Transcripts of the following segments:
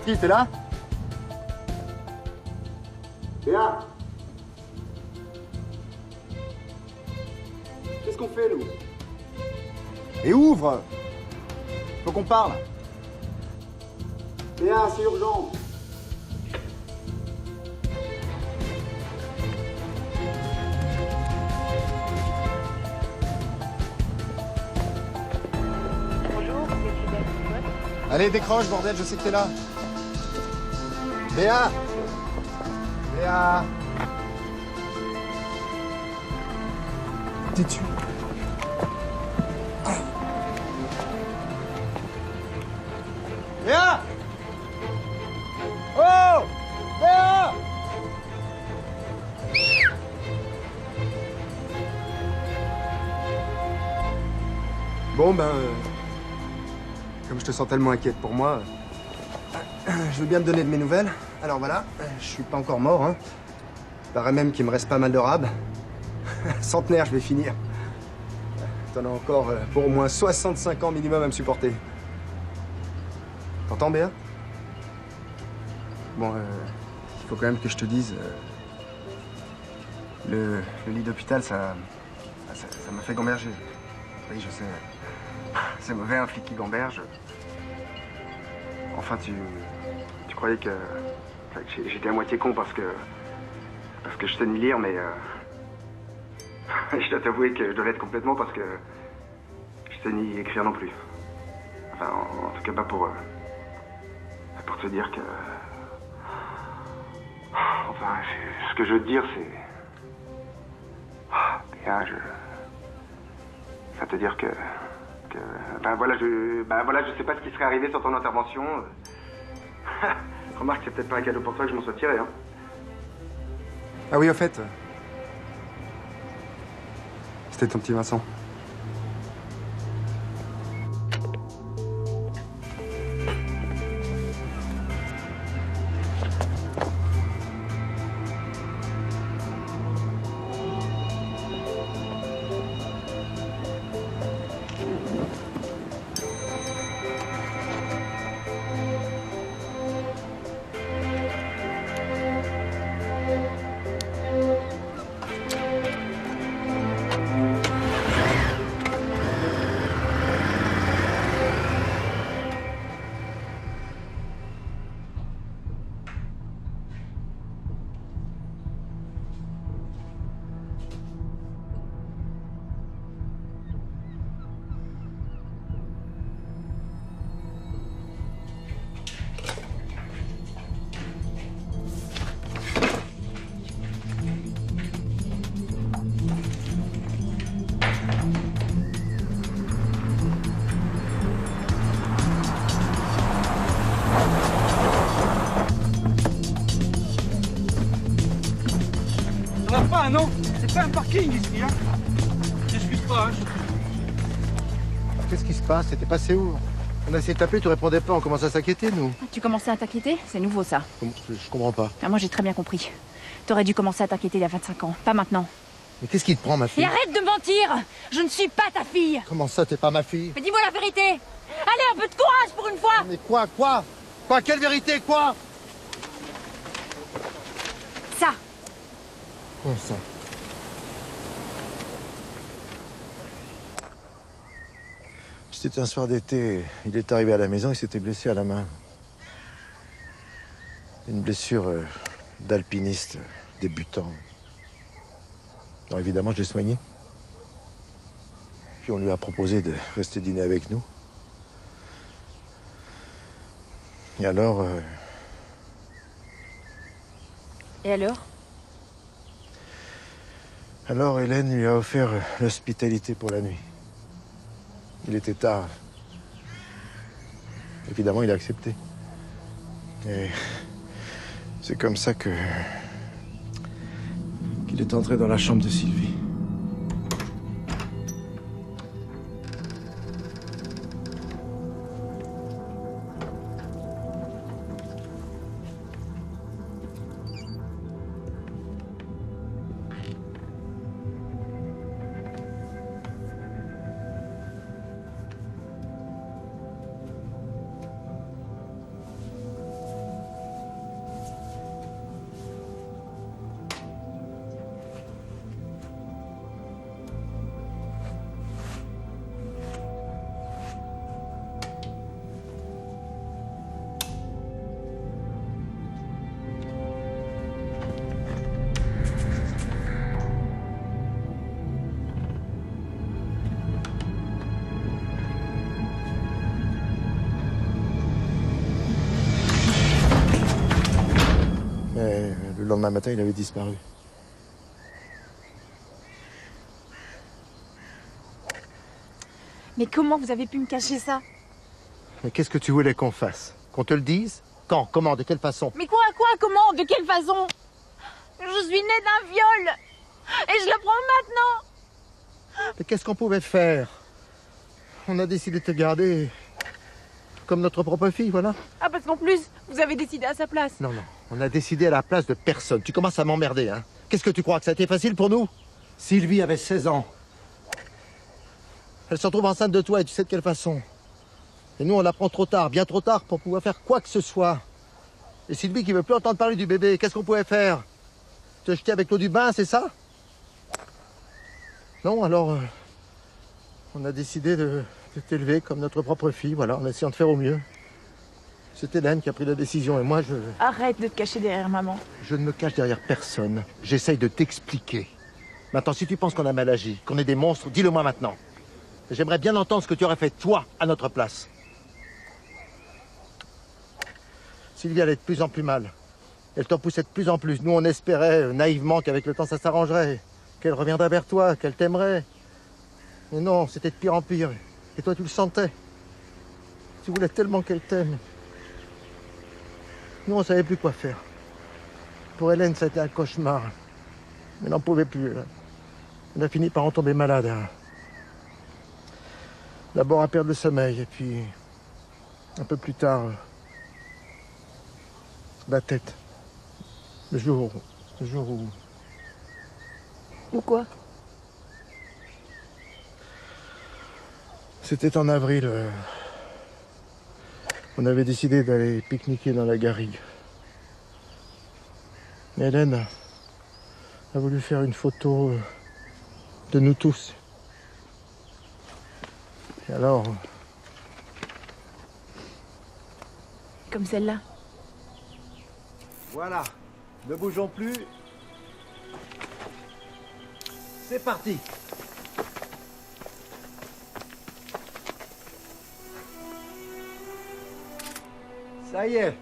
Béatrice, t'es là? Béa! Qu'est-ce qu'on fait, nous? Et ouvre! Faut qu'on parle. Béa, c'est urgent! Bonjour, je suis Béatrice. Allez, décroche, bordel, je sais que t'es là. Béa! Béa! T'es dessus. Béa! Oh! Béa! Bon, ben... comme je te sens tellement inquiète pour moi, je veux bien te donner de mes nouvelles. Alors voilà, je suis pas encore mort, hein. Il paraît même qu'il me reste pas mal de rab. Centenaire, je vais finir. T'en as encore pour au moins 65 ans minimum à me supporter. T'entends, Béa? Bon, il faut quand même que je te dise... le lit d'hôpital, ça m'a fait gamberger. Oui, je sais. C'est mauvais, un flic qui gamberge. Enfin, tu croyais que j'étais à moitié con parce que je sais ni lire, mais je dois t'avouer que je dois l'être complètement parce que je sais ni écrire non plus. Enfin, en tout cas pas pour te dire que... Enfin, ce que je veux te dire, c'est... Bien, ça te dire que... Ben voilà, je sais pas ce qui serait arrivé sur ton intervention. Remarque, c'est peut-être pas un cadeau pour toi que je m'en sois tiré, hein. Ah oui, au fait. C'était ton petit Vincent. Ah non, c'est pas un parking ici, hein. J'excuse pas, hein. Qu'est-ce qui se passe? T'étais passé où? On a essayé de t'appeler, tu répondais pas, on commence à s'inquiéter, nous. Tu commençais à t'inquiéter? C'est nouveau, ça. Je comprends pas. Ah, moi, j'ai très bien compris. T'aurais dû commencer à t'inquiéter il y a 25 ans, pas maintenant. Mais qu'est-ce qui te prend, ma fille? Et arrête de mentir! Je ne suis pas ta fille! Comment ça, t'es pas ma fille? Mais dis-moi la vérité! Allez, un peu de courage pour une fois! Mais quoi? Quoi? Quelle vérité? Quoi? Ça! Comment ça? C'était un soir d'été, il est arrivé à la maison, il s'était blessé à la main. Une blessure d'alpiniste débutant. Alors évidemment, je l'ai soigné. Puis on lui a proposé de rester dîner avec nous. Et alors... Et alors? Alors Hélène lui a offert l'hospitalité pour la nuit. Il était tard. Évidemment, il a accepté. Et c'est comme ça qu'il est entré dans la chambre de Sylvie. lendemain matin, il avait disparu. Mais comment vous avez pu me cacher ça? Mais qu'est-ce que tu voulais qu'on fasse? Qu'on te le dise? Quand? Comment? De quelle façon? Mais quoi? Comment? De quelle façon? Je suis née d'un viol! Et je le prends maintenant! Mais qu'est-ce qu'on pouvait faire? On a décidé de te garder comme notre propre fille, voilà. Ah, parce qu'en plus, vous avez décidé à sa place. Non, on a décidé à la place de personne. Tu commences à m'emmerder, hein? Qu'est-ce que tu crois, que ça a été facile pour nous? Sylvie avait 16 ans. Elle se retrouve enceinte de toi et tu sais de quelle façon. Et nous, on la prend trop tard, bien trop tard pour pouvoir faire quoi que ce soit. Et Sylvie qui veut plus entendre parler du bébé, qu'est-ce qu'on pouvait faire? Te jeter avec l'eau du bain, c'est ça? Non, alors... on a décidé de t'élever comme notre propre fille, voilà, en essayant de faire au mieux. C'est Hélène qui a pris la décision et moi, Arrête de te cacher derrière maman. je ne me cache derrière personne. J'essaye de t'expliquer. Maintenant, si tu penses qu'on a mal agi, qu'on est des monstres, dis-le-moi maintenant. J'aimerais bien entendre ce que tu aurais fait, toi, à notre place. Sylvie allait de plus en plus mal. Elle t'en poussait de plus en plus. Nous, on espérait naïvement qu'avec le temps, ça s'arrangerait. Qu'elle reviendrait vers toi, qu'elle t'aimerait. Mais non, c'était de pire en pire. Et toi, tu le sentais. Tu voulais tellement qu'elle t'aime. Nous, on ne savait plus quoi faire. Pour Hélène, ça a été un cauchemar. Elle n'en pouvait plus. Elle a fini par en tomber malade. D'abord à perdre le sommeil, et puis, un peu plus tard, la tête. Le jour où... Ou quoi? C'était en avril. On avait décidé d'aller pique-niquer dans la garrigue. Mais Hélène a voulu faire une photo de nous tous. Et alors... Comme celle-là. Voilà. Ne bougeons plus. C'est parti. Ça y est.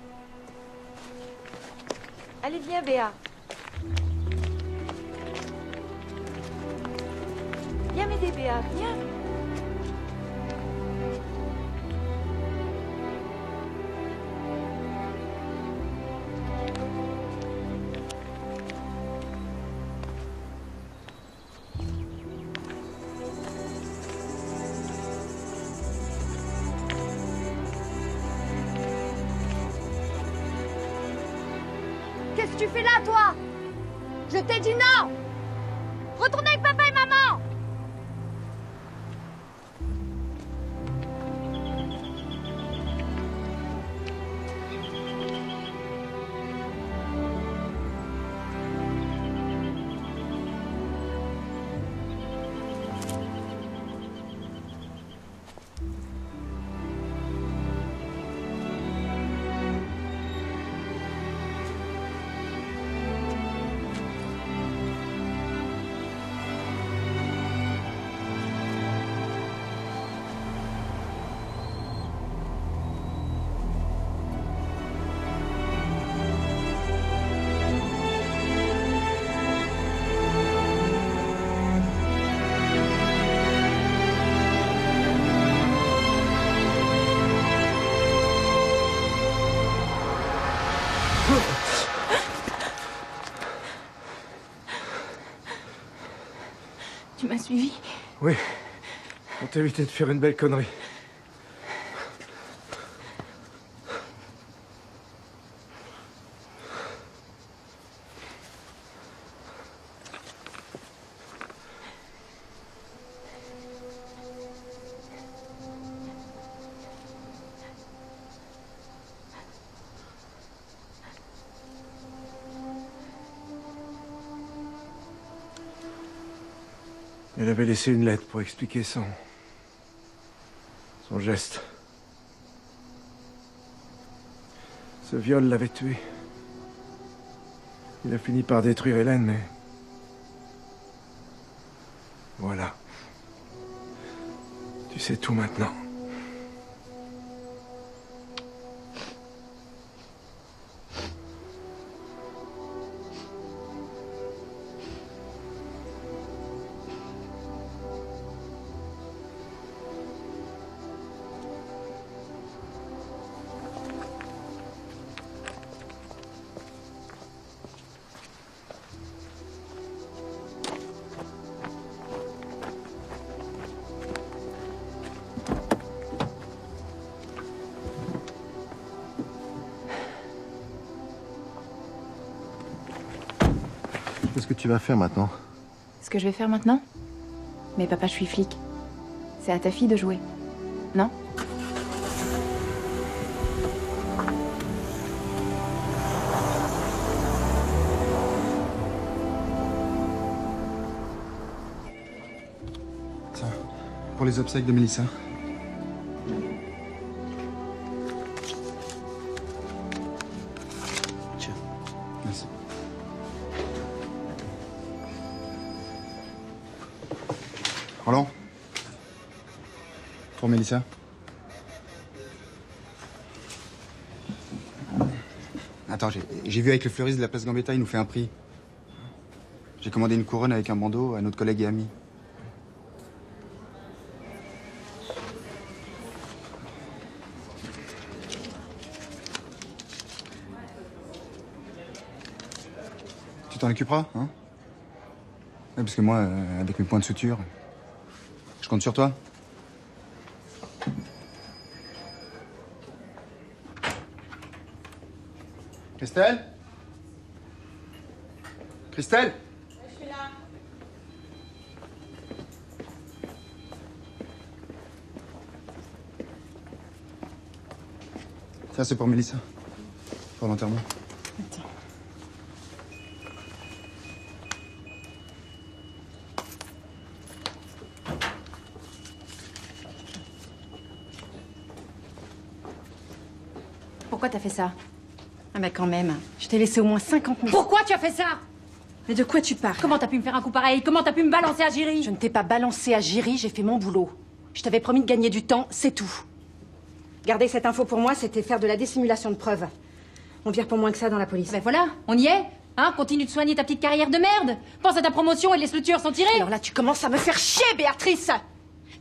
Allez, viens, Béa. Viens m'aider, Béa, viens. Qu'est-ce que tu fais là, toi? Je t'ai dit non! Retourne avec papa et maman! Tu m'as suivi? Oui, on t'a évité de faire une belle connerie. Elle avait laissé une lettre pour expliquer son geste. Ce viol l'avait tué. Il a fini par détruire Hélène, mais... voilà. Tu sais tout maintenant. Qu'est-ce que tu vas faire maintenant? Ce que je vais faire maintenant? Mais papa, je suis flic. C'est à ta fille de jouer. Non? Tiens, pour les obsèques de Mélissa. Tiens. Merci. Roland? Pour Mélissa? Attends, j'ai vu avec le fleuriste de la place Gambetta, il nous fait un prix. J'ai commandé une couronne avec un bandeau à notre collègue et ami. Tu t'en occuperas, hein? Ouais, parce que moi, avec mes points de suture, je compte sur toi. Christelle? Christelle? Je suis là. Tiens, c'est pour Mélissa. Pour l'enterrement. Attends. Pourquoi t'as fait ça? Ah bah quand même, je t'ai laissé au moins 50 000. Pourquoi tu as fait ça? Mais de quoi tu parles? Comment t'as pu me faire un coup pareil? Comment t'as pu me balancer à Giry? Je ne t'ai pas balancé à Giry, j'ai fait mon boulot. Je t'avais promis de gagner du temps, c'est tout. Garder cette info pour moi, c'était faire de la dissimulation de preuves. On vire pour moins que ça dans la police. Ben voilà, on y est. Hein, continue de soigner ta petite carrière de merde. Pense à ta promotion et laisse le tueur s'en tirer. Alors là, tu commences à me faire chier, Béatrice!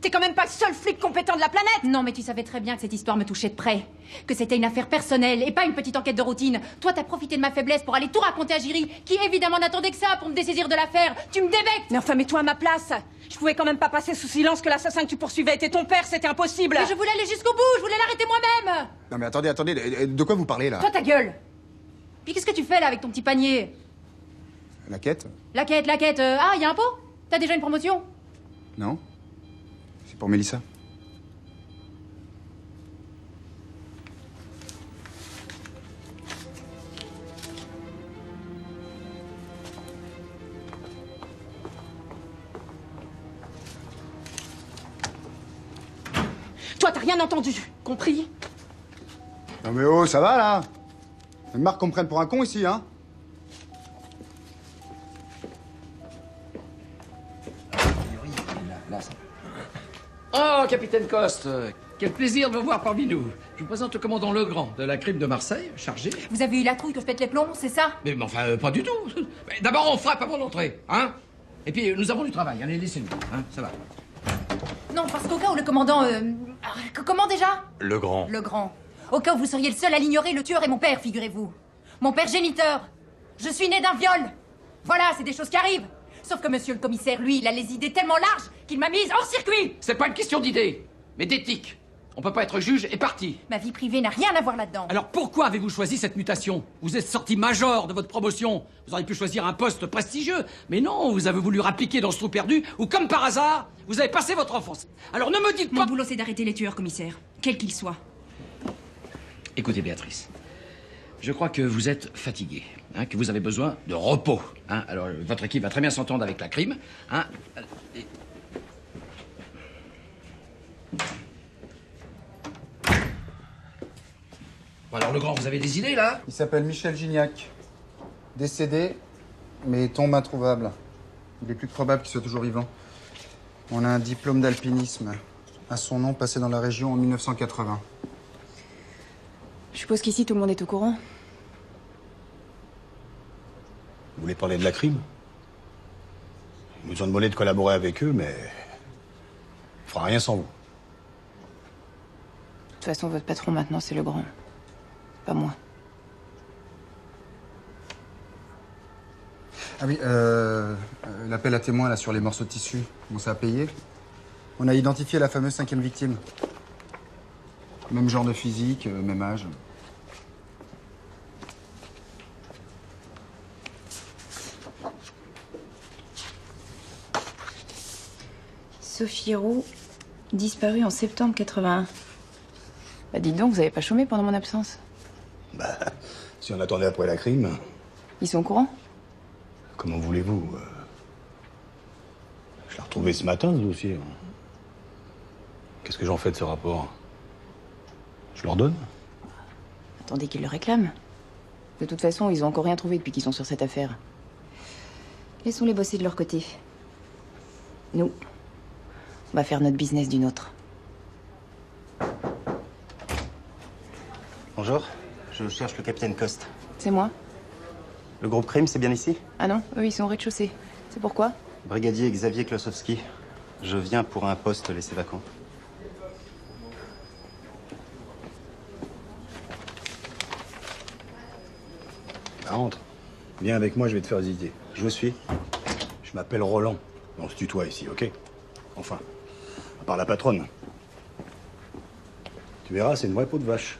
T'es quand même pas le seul flic compétent de la planète! Non, mais tu savais très bien que cette histoire me touchait de près. Que c'était une affaire personnelle et pas une petite enquête de routine. Toi, t'as profité de ma faiblesse pour aller tout raconter à Giry, qui évidemment n'attendait que ça pour me dessaisir de l'affaire. Tu me débectes! Mais enfin, mets-toi à ma place! Je pouvais quand même pas passer sous silence que l'assassin que tu poursuivais était ton père, c'était impossible! Mais je voulais aller jusqu'au bout, je voulais l'arrêter moi-même! Non mais attendez, de quoi vous parlez là? Toi, ta gueule! Puis qu'est-ce que tu fais là avec ton petit panier? La quête? La quête, ah, y a un pot? T'as déjà une promotion? Non? C'est pour Mélissa. Toi, t'as rien entendu, compris? Non mais oh, ça va là? Même Marc qu'on me prenne pour un con ici, hein? Oh, capitaine Coste, quel plaisir de vous voir parmi nous. Je vous présente le commandant Legrand de la crime de Marseille, chargé. Vous avez eu la trouille que je pète les plombs, c'est ça? Mais enfin, pas du tout. Mais d'abord, on frappe avant d'entrer, hein? Et puis, nous avons du travail, allez, laissez-nous, hein, ça va. Non, parce qu'au cas où le commandant... comment déjà? Legrand. Legrand. Au cas où vous seriez le seul à l'ignorer, le tueur est mon père, figurez-vous. Mon père géniteur. Je suis né d'un viol. Voilà, c'est des choses qui arrivent. Sauf que monsieur le commissaire, lui, il a les idées tellement larges qu'il m'a mise hors circuit. C'est pas une question d'idée, mais d'éthique. On peut pas être juge et parti. Ma vie privée n'a rien à voir là-dedans. Alors pourquoi avez-vous choisi cette mutation? Vous êtes sorti major de votre promotion. Vous auriez pu choisir un poste prestigieux. Mais non, vous avez voulu rappliquer dans ce trou perdu où, comme par hasard, vous avez passé votre enfance. Alors ne me dites Mon pas... boulot, c'est d'arrêter les tueurs, commissaire. Quels qu'ils soient. Écoutez, Béatrice. Je crois que vous êtes fatiguée, hein, que vous avez besoin de repos. Hein. Alors, votre équipe va très bien s'entendre avec la crime. Hein. Et... Bon, alors, Legrand, vous avez des idées, là? Il s'appelle Michel Gignac. Décédé, mais tombe introuvable. Il est plus que probable qu'il soit toujours vivant. On a un diplôme d'alpinisme à son nom passé dans la région en 1980. Je suppose qu'ici, tout le monde est au courant. Vous voulez parler de la crime? Ils nous ont demandé de collaborer avec eux, mais... on fera rien sans vous. De toute façon, votre patron, maintenant, c'est Legrand. Pas moi. Ah oui, l'appel à témoins là sur les morceaux de tissu, bon ça a payé. On a identifié la fameuse 5e victime. Même genre de physique, même âge. Sophie Roux, disparue en septembre 81. Bah dites donc, vous avez pas chômé pendant mon absence? Bah, si on attendait après la crime, Ils sont au courant? comment voulez-vous Je l'ai retrouvé ce matin, ce dossier. Qu'est-ce que j'en fais de ce rapport? Je leur donne? Attendez qu'ils le réclament. De toute façon, ils ont encore rien trouvé depuis qu'ils sont sur cette affaire. Laissons-les bosser de leur côté. Nous, on va faire notre business d'une autre. Bonjour, je cherche le capitaine Coste. C'est moi? Le groupe crime, c'est bien ici? Ah non, eux, ils sont au rez-de-chaussée. C'est pourquoi? Brigadier Xavier Klosowski. Je viens pour un poste laissé vacant. Bah, entre. Viens avec moi, je vais te faire visiter. Je vous suis. Je m'appelle Roland. On se tutoie ici, ok? Enfin, à part la patronne. Tu verras, c'est une vraie peau de vache.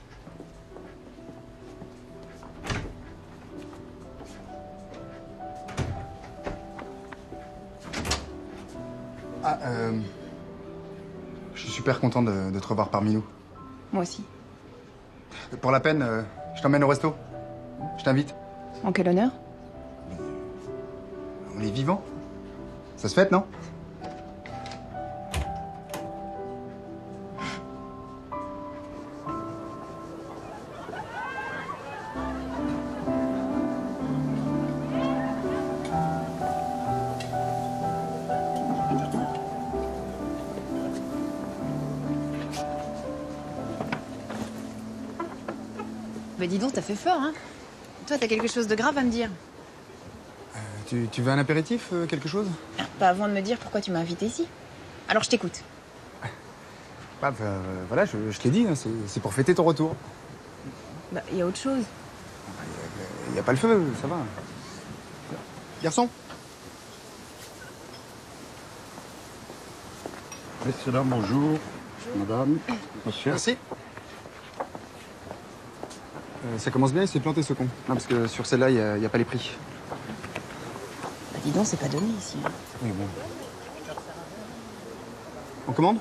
Je suis super content de te revoir parmi nous. Moi aussi. Pour la peine, je t'emmène au resto. Je t'invite. En quel honneur? On est vivants. Ça se fête, non? Bah dis donc, t'as fait fort, hein? Toi, t'as quelque chose de grave à me dire. Tu veux un apéritif, quelque chose? Pas avant de me dire pourquoi tu m'as invité ici. Alors je t'écoute. Voilà, je t'ai dit, hein, c'est pour fêter ton retour. Bah, y a autre chose. Il n'y a pas le feu, ça va. Garçon? Messieurs, dames, bonjour. Madame, monsieur. Merci. Ça commence bien, il s'est planté ce con. Non, parce que sur celle-là, il n'y a pas les prix. Bah dis donc, c'est pas donné ici. Hein. Oui, bon. On commande?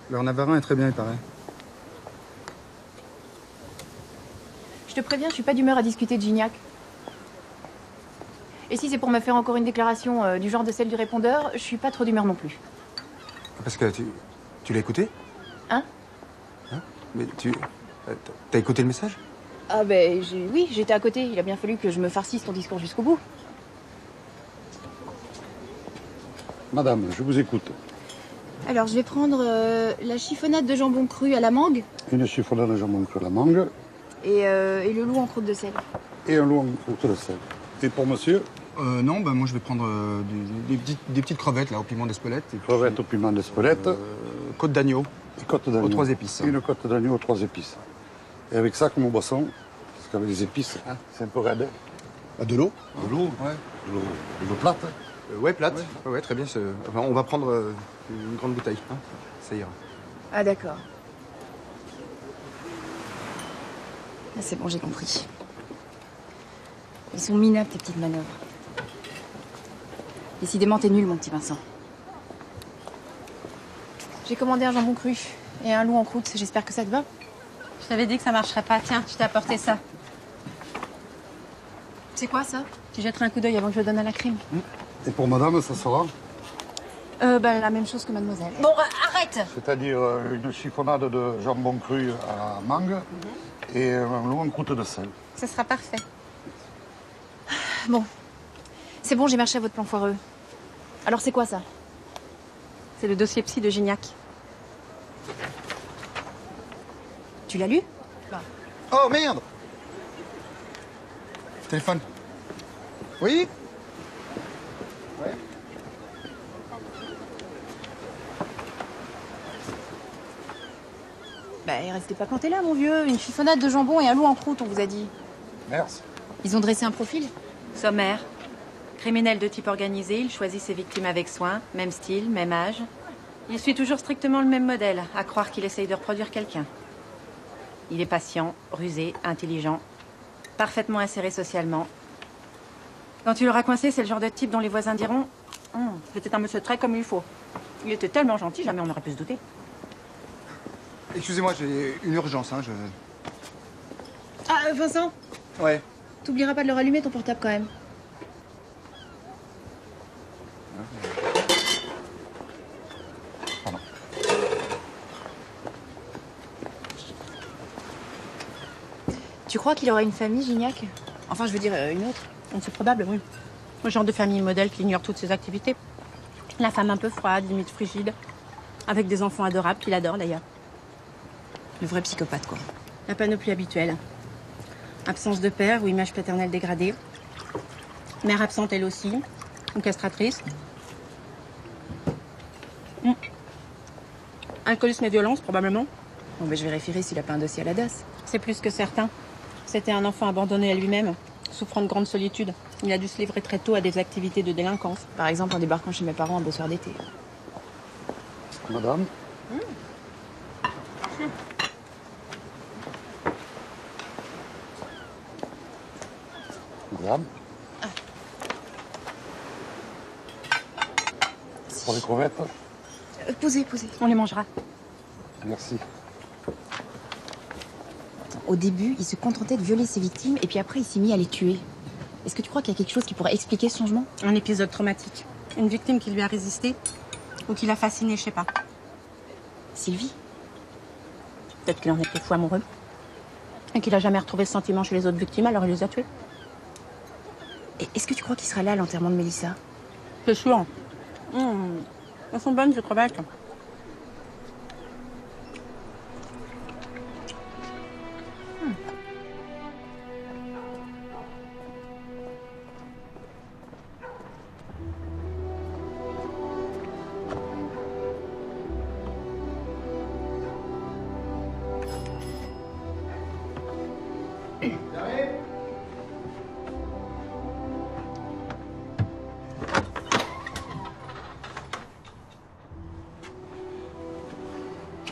Leur Navarin est très bien, il paraît. Je te préviens, je suis pas d'humeur à discuter de Gignac. Et si c'est pour me faire encore une déclaration du genre de celle du répondeur, je suis pas trop d'humeur non plus. Parce que tu l'as écouté? Hein? Mais t'as écouté le message? Ah ben oui, j'étais à côté. Il a bien fallu que je me farcisse ton discours jusqu'au bout. Madame, je vous écoute. Alors je vais prendre la chiffonnade de jambon cru à la mangue Une chiffonnade de jambon cru à la mangue et le loup en croûte de sel. et un loup en croûte de sel. Et pour monsieur? Non, moi je vais prendre des petites crevettes là, au piment d'Espelette. Et puis, Crevettes au piment d'Espelette côte d'agneau. et côte d'agneau. Aux 3 épices. Une côte d'agneau aux 3 épices. Et avec ça, comme boisson, parce qu'avec les épices, c'est un peu raide. De l'eau? De l'eau? Ouais. De l'eau plate. Ouais, plate. Ouais, très bien. Enfin, on va prendre une grande bouteille. Hein. Ça ira. Ah d'accord. Ah, c'est bon, j'ai compris. Ils sont minables, tes petites manœuvres. Décidément, t'es nul, mon petit Vincent. J'ai commandé un jambon cru et un loup en croûte. J'espère que ça te va. Je t'avais dit que ça marcherait pas. Tiens, je t'ai apporté ça. C'est quoi, ça? Tu jetteras un coup d'œil avant que je le donne à la crime. Et pour madame, ça sera? Bah, la même chose que mademoiselle. Bon, arrête! C'est-à-dire une chiffonnade de jambon cru à la mangue et un loup en croûte de sel. Ça sera parfait. Bon. C'est bon, j'ai marché à votre plan foireux. Alors, c'est quoi, ça? C'est le dossier psy de Gignac. Tu l'as lu? Oh merde! Téléphone. Oui? Ouais. Bah, restez pas planté là, mon vieux. Une chiffonnade de jambon et un loup en croûte, on vous a dit. Merci. Ils ont dressé un profil? Sommaire. Criminel de type organisé, il choisit ses victimes avec soin, même style, même âge. Il suit toujours strictement le même modèle, à croire qu'il essaye de reproduire quelqu'un. Il est patient, rusé, intelligent, parfaitement inséré socialement. Quand tu l'auras coincé, c'est le genre de type dont les voisins diront C'était un monsieur très comme il faut. Il était tellement gentil, jamais on aurait pu se douter. Excusez-moi, j'ai une urgence, hein, Ah, Vincent, Ouais. t'oublieras pas de le rallumer ton portable quand même. Pardon. Tu crois qu'il aura une famille, Gignac? Enfin, je veux dire, une autre. C'est probable, oui. Le genre de famille modèle qui ignore toutes ses activités. La femme un peu froide, limite frigide, avec des enfants adorables qu'il adore d'ailleurs. Le vrai psychopathe, quoi. La panoplie habituelle. Absence de père ou image paternelle dégradée. Mère absente elle aussi, ou castratrice. Alcoolisme et violence, probablement. Bon, ben, je vérifierai s'il a pas un dossier à la DAS. C'est plus que certain. C'était un enfant abandonné à lui-même, souffrant de grande solitude. Il a dû se livrer très tôt à des activités de délinquance. Par exemple, en débarquant chez mes parents un beau soir d'été. Madame. Madame. Pour les crevettes. Posez. On les mangera. Merci. Au début, il se contentait de violer ses victimes et puis après, il s'est mis à les tuer. Est-ce que tu crois qu'il y a quelque chose qui pourrait expliquer ce changement? Un épisode traumatique. Une victime qui lui a résisté ou qui l'a fasciné, je sais pas. Sylvie? Peut-être qu'il en était fou amoureux. Et qu'il a jamais retrouvé ce sentiment chez les autres victimes, alors il les a tués. Et est-ce que tu crois qu'il sera là à l'enterrement de Mélissa? C'est sûr. Elles sont bonnes, ces crevettes.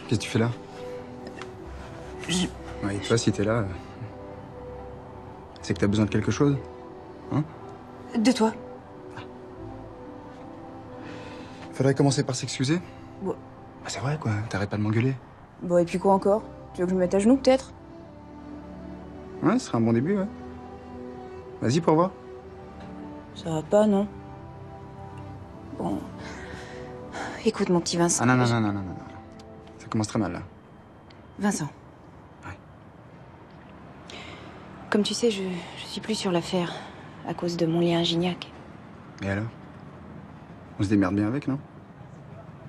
Qu'est-ce que tu fais là? Ouais, toi, si t'es là, c'est que t'as besoin de quelque chose, hein? De toi. Faudrait commencer par s'excuser. Bon. Ah, c'est vrai, quoi. T'arrêtes pas de m'engueuler. Bon, et puis quoi encore? Tu veux que je me mette à genoux, peut-être? Ouais, ce serait un bon début, ouais. Vas-y, pour voir. Ça va pas, non? Bon. Écoute, mon petit Vincent. Ah non. Ça commence très mal, là. Vincent. Ouais. Comme tu sais, je suis plus sur l'affaire à cause de mon lien à Gignac. Et alors? On se démerde bien avec, non?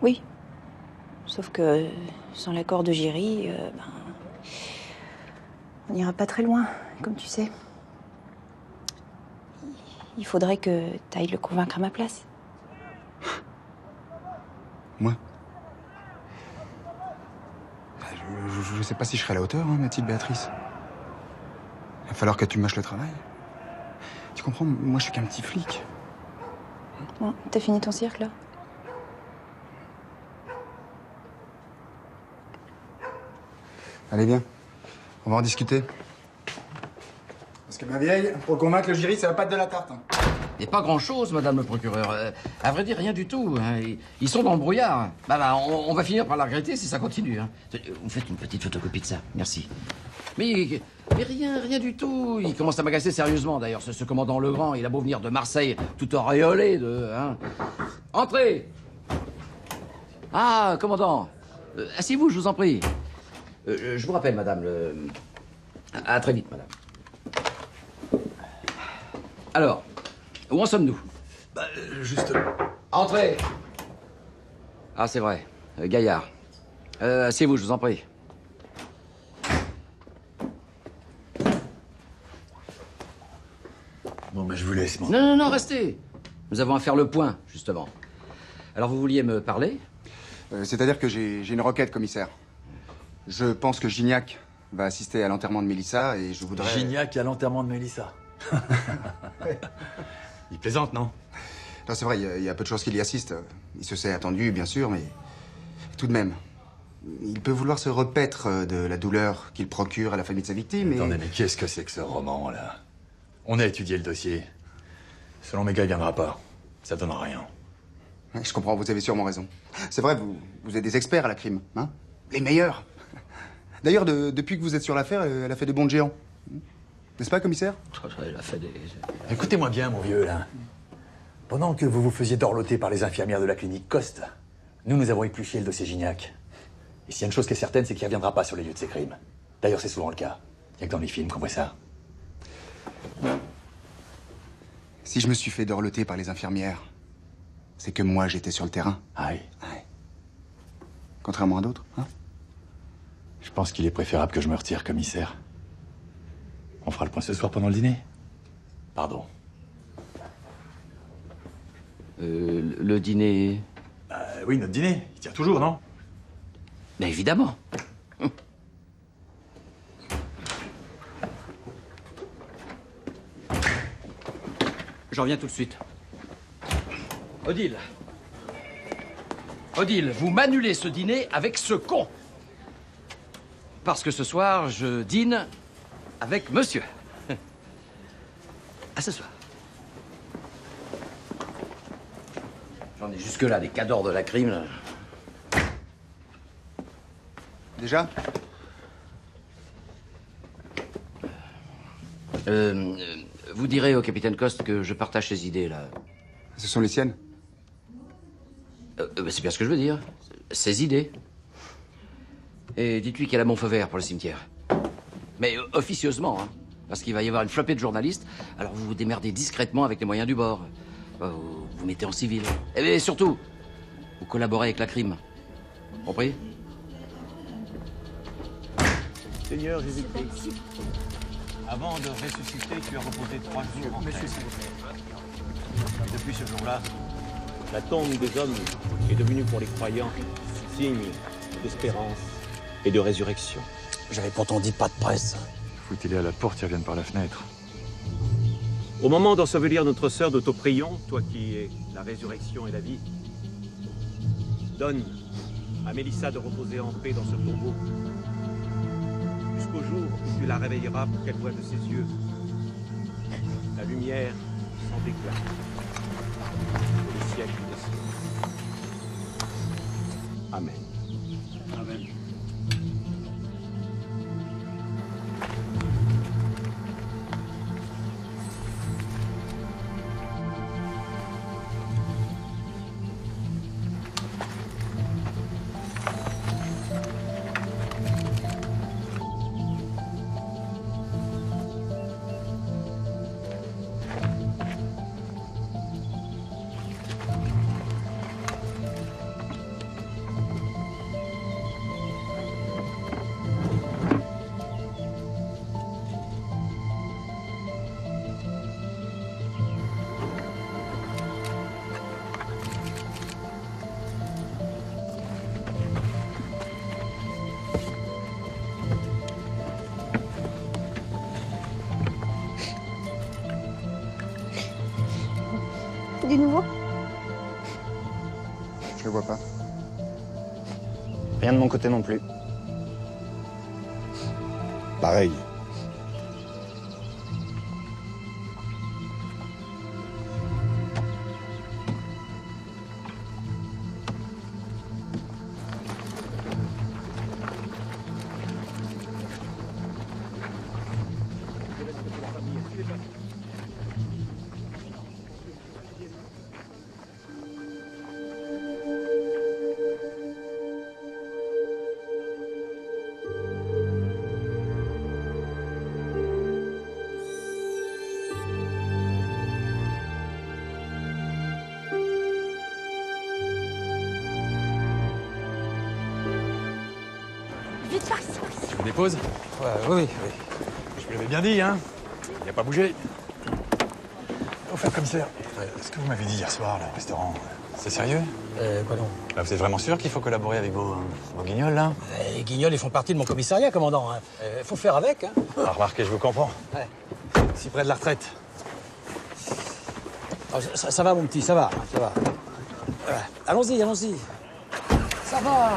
Oui. Sauf que sans l'accord de Géry, on n'ira pas très loin, comme tu sais. Il faudrait que t'ailles le convaincre à ma place. Moi? Je sais pas si je serai à la hauteur, hein, ma petite Béatrice. Il va falloir que tu mâches le travail. Tu comprends? Moi, je suis qu'un petit flic. Bon, t'as fini ton cirque, là? Allez, viens. On va en discuter. Parce que ma vieille, pour convaincre le jury, ça va pas être de la tarte. Hein. Et pas grand-chose, madame le procureur. À vrai dire, rien du tout. Hein. Ils sont dans le brouillard. On va finir par la regretter si ça continue. Hein. Vous faites une petite photocopie de ça. Merci. Mais rien du tout. Il commence à m'agacer sérieusement, d'ailleurs. Ce commandant Legrand, il a beau venir de Marseille, tout auréolé de... Hein. Entrez! Ah, commandant. Asseyez-vous, je vous en prie. Je vous rappelle, madame, À très vite, madame. Alors, où en sommes-nous? Juste... Entrez! Ah, c'est vrai. Gaillard. Asseyez-vous, je vous en prie. Bon, je vous laisse. Bon. Non, restez. Nous avons à faire le point, justement. Alors, vous vouliez me parler? C'est-à-dire que j'ai une requête, commissaire. Je pense que Gignac va assister à l'enterrement de Mélissa et je voudrais... Gignac à l'enterrement de Mélissa. Il plaisante, non? Non, c'est vrai, il y a peu de choses qu'il y assiste. Il se sait attendu, bien sûr, mais tout de même. Il peut vouloir se repaître de la douleur qu'il procure à la famille de sa victime. Attendez, mais qu'est-ce que c'est que ce roman, là? On a étudié le dossier. Selon mes gars, il viendra pas. Ça donnera rien. Ouais, je comprends, vous avez sûrement raison. C'est vrai, vous êtes des experts à la crime, hein? Les meilleurs. D'ailleurs, depuis que vous êtes sur l'affaire, elle a fait des bonds de géants. N'est-ce pas, commissaire? Elle a fait des... Écoutez-moi bien, mon vieux, là. Pendant que vous vous faisiez dorloter par les infirmières de la clinique Coste, nous avons épluché le dossier Gignac. Et s'il y a une chose qui est certaine, c'est qu'il ne reviendra pas sur les lieux de ces crimes. D'ailleurs, c'est souvent le cas. Il n'y a que dans les films qu'on voit ça. Si je me suis fait dorloter par les infirmières, c'est que moi, j'étais sur le terrain. Aïe. Ouais. Contrairement à d'autres, hein? Je pense qu'il est préférable que je me retire, commissaire. On fera le point ce soir pendant le dîner. Pardon. Le dîner... Oui, notre dîner. Il tient toujours, non? Mais évidemment. J'en reviens tout de suite. Odile. Odile, vous m'annulez ce dîner avec ce con. Parce que ce soir, je dîne avec monsieur. À ce soir. J'en ai jusque-là des cadors de la crime. Là. Déjà? Vous direz au capitaine Coste que je partage ses idées, là. Ce sont les siennes? C'est bien ce que je veux dire. Ses idées. Et dites-lui qu'elle a mon feu vert pour le cimetière. Mais officieusement, hein. Parce qu'il va y avoir une flopée de journalistes. Alors vous vous démerdez discrètement avec les moyens du bord. Vous vous mettez en civil. Et surtout, vous collaborez avec la crime. Compris? Seigneur Jésus-Christ, avant de ressusciter, tu as reposé 3 jours en terre. Et depuis ce jour-là, la tombe des hommes est devenue pour les croyants signe d'espérance et de résurrection. J'avais pourtant dit pas de presse. Foutez-les à la porte, ils reviennent par la fenêtre. Au moment d'ensevelir notre sœur, nous te prions, toi qui es la résurrection et la vie, donne à Mélissa de reposer en paix dans ce tombeau, jusqu'au jour où tu la réveilleras pour qu'elle voie de ses yeux la lumière sans déclin et les siècles des siècles. Amen. Amen. Du nouveau? Je le vois pas. Rien de mon côté non plus. Pareil. Vite, par ici. Tu me déposes? Oui. Je vous l'avais bien dit, hein. Il n'a pas bougé. Au fait, commissaire, ce que vous m'avez dit hier soir, là, au restaurant, c'est sérieux? Quoi donc? Là, vous êtes vraiment sûr qu'il faut collaborer avec vos guignols, là? Les guignols, ils font partie de mon commissariat, commandant. Faut faire avec, hein. Ah, remarquez, je vous comprends. Ouais. Si près de la retraite. Oh, ça va, mon petit, ça va. Allons-y. Ça va.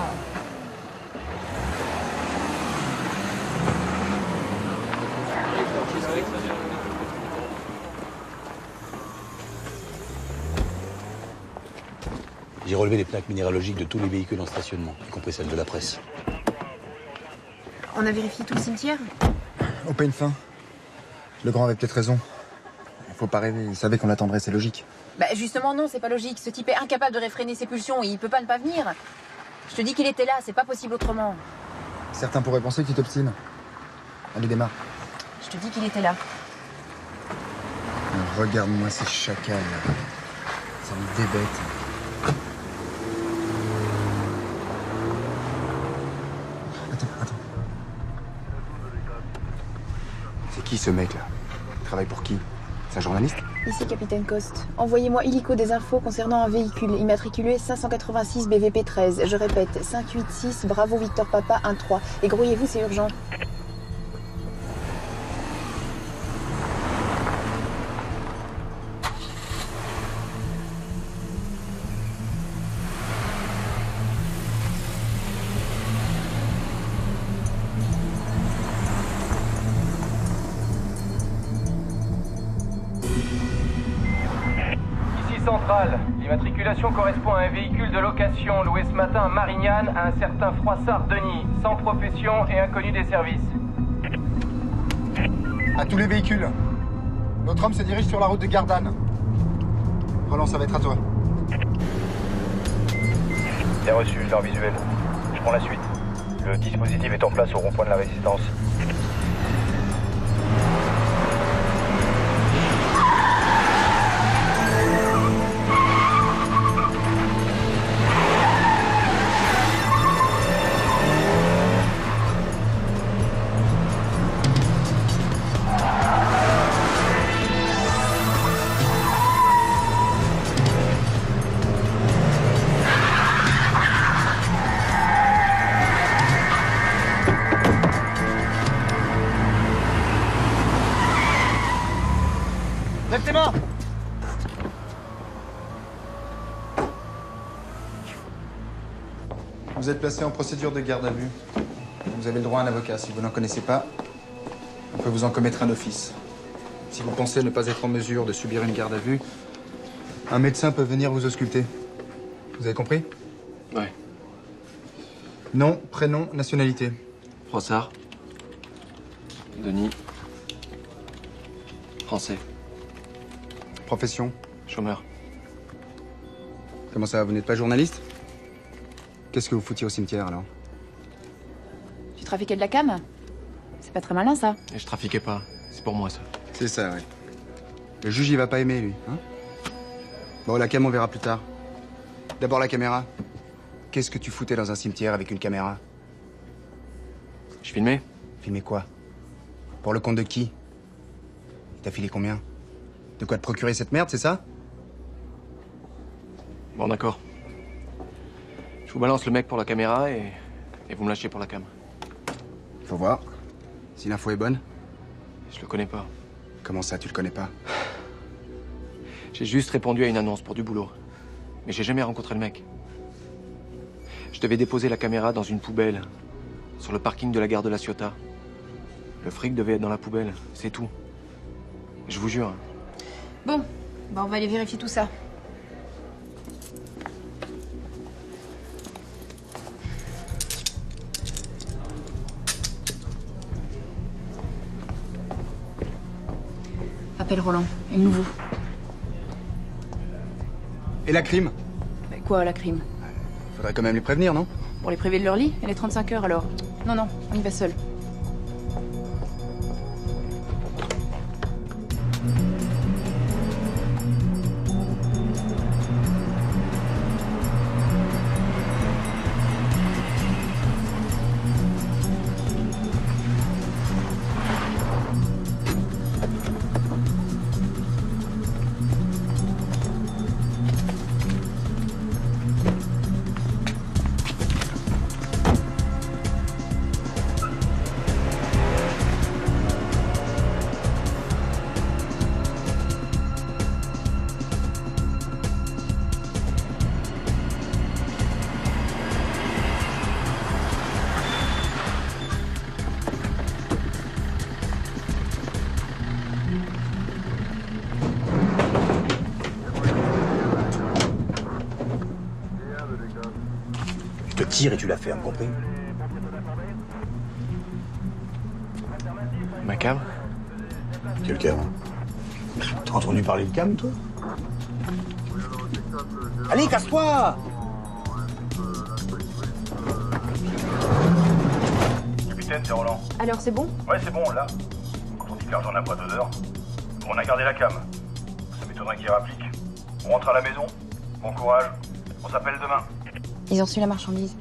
J'ai relevé les plaques minéralogiques de tous les véhicules en stationnement, y compris celles de la presse. On a vérifié tout le cimetière? Au peigne fin. Le grand avait peut-être raison. Il faut pas rêver, il savait qu'on l'attendrait, c'est logique. Bah justement non, c'est pas logique. Ce type est incapable de réfréner ses pulsions, il peut pas ne pas venir. Je te dis qu'il était là, c'est pas possible autrement. Certains pourraient penser que tu t'obstines. Allez, démarre. Je te dis qu'il était là. Regarde-moi ces chacals. Ça me débête. Attends. C'est qui ce mec-là? Il travaille pour qui? C'est un journaliste? Ici, capitaine Coste. Envoyez-moi illico des infos concernant un véhicule immatriculé 586 BVP 13. Je répète, 586 Bravo Victor Papa 13. Et grouillez-vous, c'est urgent. Centrale. L'immatriculation correspond à un véhicule de location loué ce matin à Marignane à un certain Froissart Denis, sans profession et inconnu des services. À tous les véhicules. Notre homme se dirige sur la route de Gardanne. Roland, ça va être à toi. Bien reçu, je l'ai visuel. Je prends la suite. Le dispositif est en place au rond-point de la Résistance. Lève tes mains! Vous êtes placé en procédure de garde à vue. Vous avez le droit à un avocat. Si vous n'en connaissez pas, on peut vous en commettre un office. Si vous pensez ne pas être en mesure de subir une garde à vue, un médecin peut venir vous ausculter. Vous avez compris? Ouais. Nom, prénom, nationalité. Froissart. Denis. Français. Profession? Chômeur. Comment ça, vous n'êtes pas journaliste? Qu'est-ce que vous foutiez au cimetière, alors? Tu trafiquais de la cam? C'est pas très malin, ça. Et je trafiquais pas. C'est pour moi, ça. C'est ça, oui. Le juge, il va pas aimer, lui, hein? Bon, la cam, on verra plus tard. D'abord, la caméra. Qu'est-ce que tu foutais dans un cimetière avec une caméra? Je filmais. Filmer quoi? Pour le compte de qui? Il t'a filé combien? De quoi te procurer cette merde, c'est ça? Bon, d'accord. Je vous balance le mec pour la caméra et vous me lâchez pour la cam. Faut voir. Si l'info est bonne. Je le connais pas. Comment ça, tu le connais pas? J'ai juste répondu à une annonce pour du boulot. Mais j'ai jamais rencontré le mec. Je devais déposer la caméra dans une poubelle, sur le parking de la gare de la Ciotat. Le fric devait être dans la poubelle, c'est tout. Je vous jure. Bon, bah on va aller vérifier tout ça. Appelle Roland, et le nouveau. Et la crime? Mais quoi, la crime? Faudrait quand même les prévenir, non? Pour les priver de leur lit? Et les 35 heures, alors? Non, on y va seul. tires et tu la fermes, compris? Ma cam? Quel cam? T'as entendu parler de cam, toi? Allez, casse-toi! Capitaine, c'est Roland. Alors, c'est bon? Ouais, c'est bon, là. Quand on dit que l'argent n'a pas d'odeur, on a gardé la cam. Ça m'étonnerait qu'il réapplique. On rentre à la maison. Bon courage. On s'appelle demain. Ils ont reçu la marchandise.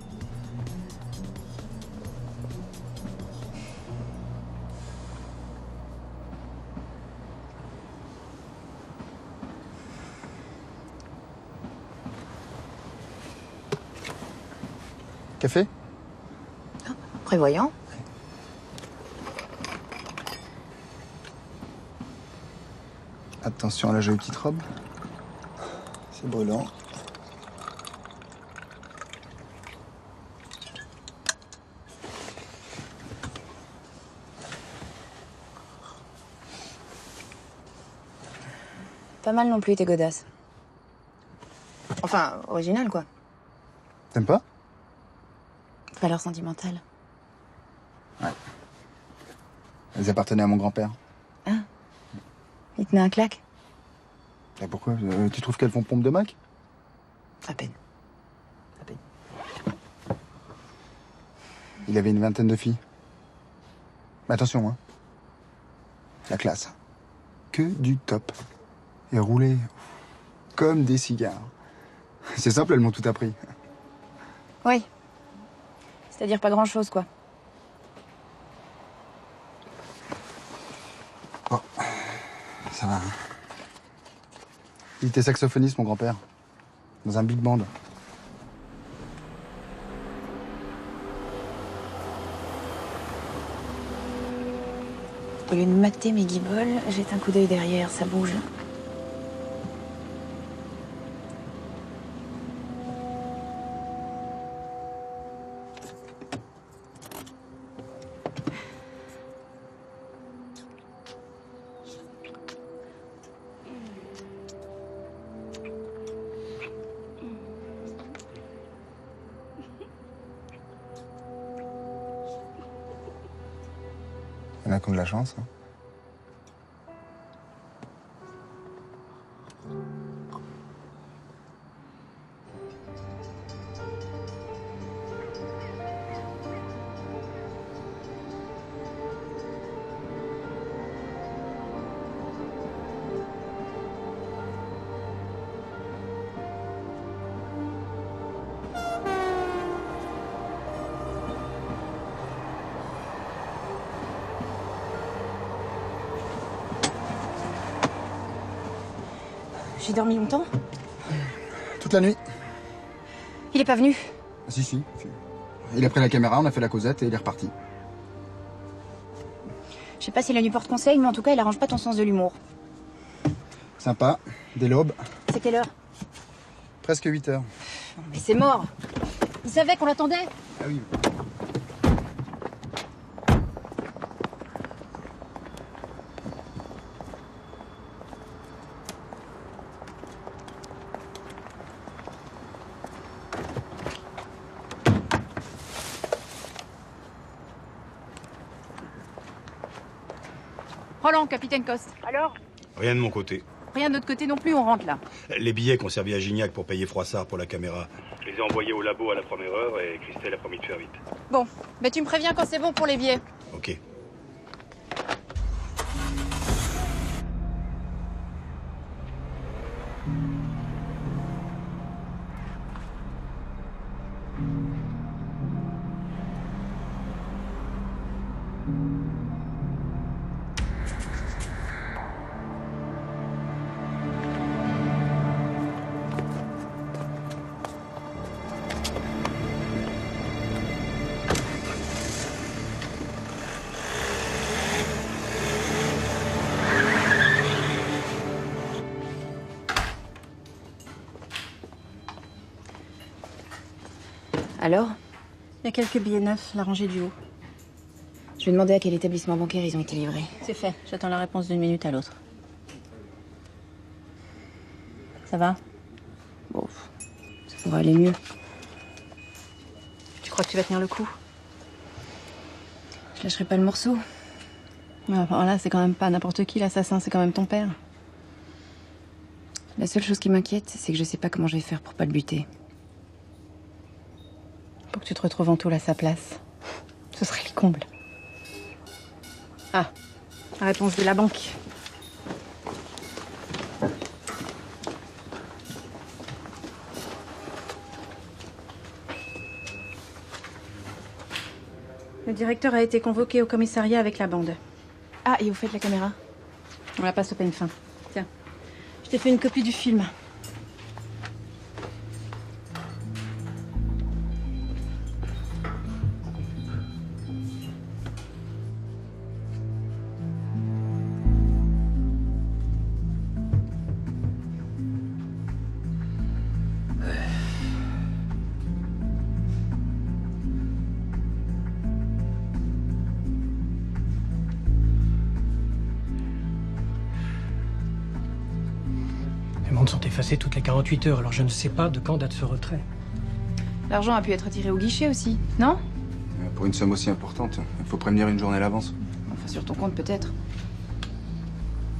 Café? Prévoyant. Attention à la jolie petite robe. C'est brûlant. Pas mal non plus, tes godasses. Enfin, original, quoi. T'aimes pas? Valeur sentimentale. Elles appartenaient à mon grand-père. Il tenait un claque. Et pourquoi? Tu trouves qu'elles font pompe de Mac? À peine. Il avait une vingtaine de filles. Mais attention, hein. La classe. Que du top. Et roulé comme des cigares. C'est simple, elles m'ont tout appris. Oui. C'est-à-dire pas grand-chose, quoi. Bon. Ça va, hein. Il était saxophoniste, mon grand-père. Dans un big band. Au lieu de mater mes guiboles, jette un coup d'œil derrière, ça bouge. Il y en a qui ont de la chance, hein. J'ai dormi longtemps? Toute la nuit. Il est pas venu? Si. Il a pris la caméra, on a fait la causette et il est reparti. Je sais pas s'il a du porte-conseil, mais en tout cas, il arrange pas ton sens de l'humour. Sympa, dès l'aube. C'est quelle heure? Presque 8 heures. Non, mais c'est mort! Il savait qu'on l'attendait? Ah oui. Roland, capitaine Coste. Alors? Rien de mon côté. Rien de notre côté non plus, on rentre là. Les billets qu'on servi à Gignac pour payer Froissart pour la caméra, je les ai envoyés au labo à la première heure et Christelle a promis de faire vite. Bon, mais tu me préviens quand c'est bon pour les billets. Ok. Alors? Il y a quelques billets neufs, la rangée du haut. Je vais demander à quel établissement bancaire ils ont été livrés. C'est fait, j'attends la réponse d'une minute à l'autre. Ça va? Bon, ça pourrait aller mieux. crois que tu vas tenir le coup? Je lâcherai pas le morceau. Mais enfin, là, c'est quand même pas n'importe qui, l'assassin, c'est quand même ton père. La seule chose qui m'inquiète, c'est que je sais pas comment je vais faire pour pas le buter. Pour que tu te retrouves en taule à sa place. Ce serait le comble. Ah, la réponse de la banque. Le directeur a été convoqué au commissariat avec la bande. Ah, et vous faites la caméra? On la passe au peigne fin. Tiens, je t'ai fait une copie du film. Les montres sont effacées toutes les 48 heures, alors je ne sais pas de quand date ce retrait. L'argent a pu être retiré au guichet aussi, non? Pour une somme aussi importante, il faut prévenir une journée à l'avance. Enfin, sur ton compte, peut-être.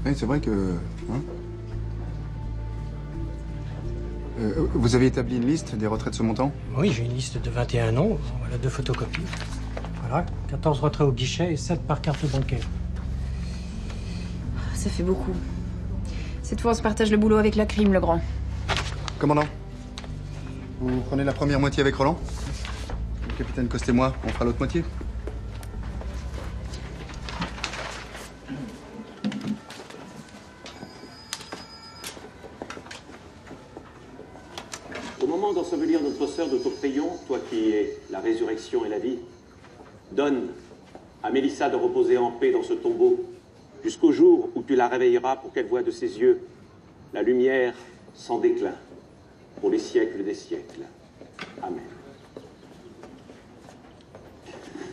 Oui, c'est vrai que... hein. Vous avez établi une liste des retraits de ce montant? Oui, j'ai une liste de 21 noms, voilà 2 photocopies. Voilà, 14 retraits au guichet et 7 par carte bancaire. Ça fait beaucoup. Cette fois, on se partage le boulot avec la crime, le grand. Commandant, vous prenez la première moitié avec Roland? Le capitaine Coste et moi, on fera l'autre moitié. Au moment d'ensevelir notre sœur de Tourpayon, toi qui es la résurrection et la vie, donne à Mélissa de reposer en paix dans ce tombeau, jusqu'au jour où tu la réveilleras pour qu'elle voie de ses yeux la lumière sans déclin, pour les siècles des siècles. Amen.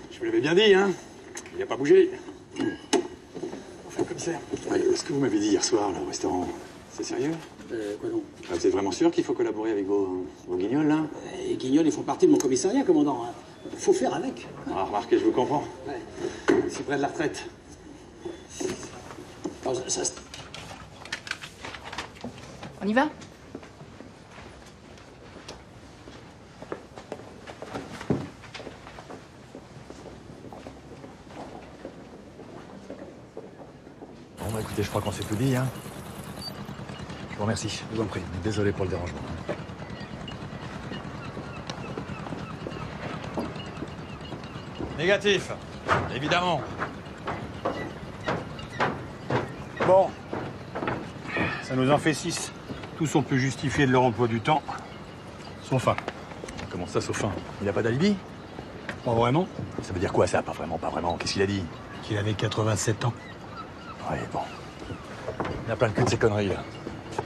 Je vous l'avais bien dit, hein. Il n'a pas bougé. Enfin, commissaire, ce que vous m'avez dit hier soir, là, au restaurant, c'est sérieux? Quoi donc? Vous êtes vraiment sûr qu'il faut collaborer avec vos guignols, là? Les guignols, ils font partie de mon commissariat, commandant. Faut faire avec. Ah, remarquez, je vous comprends. Ouais. C'est près de la retraite. Alors, On y va? Bon, bah écoutez, je crois qu'on s'est tout dit, hein. Je vous remercie, je vous en prie. Désolé pour le dérangement. Négatif, évidemment. Bon. Ça nous en fait 6. Tous on peut justifier de leur emploi du temps, sauf un. Comment ça, sauf un? Il a pas d'alibi? Pas vraiment. Ça veut dire quoi, ça? Pas vraiment, pas vraiment. Qu'est-ce qu'il a dit? Qu'il avait 87 ans. Ouais, bon. Il a plein le cul de ces conneries, là.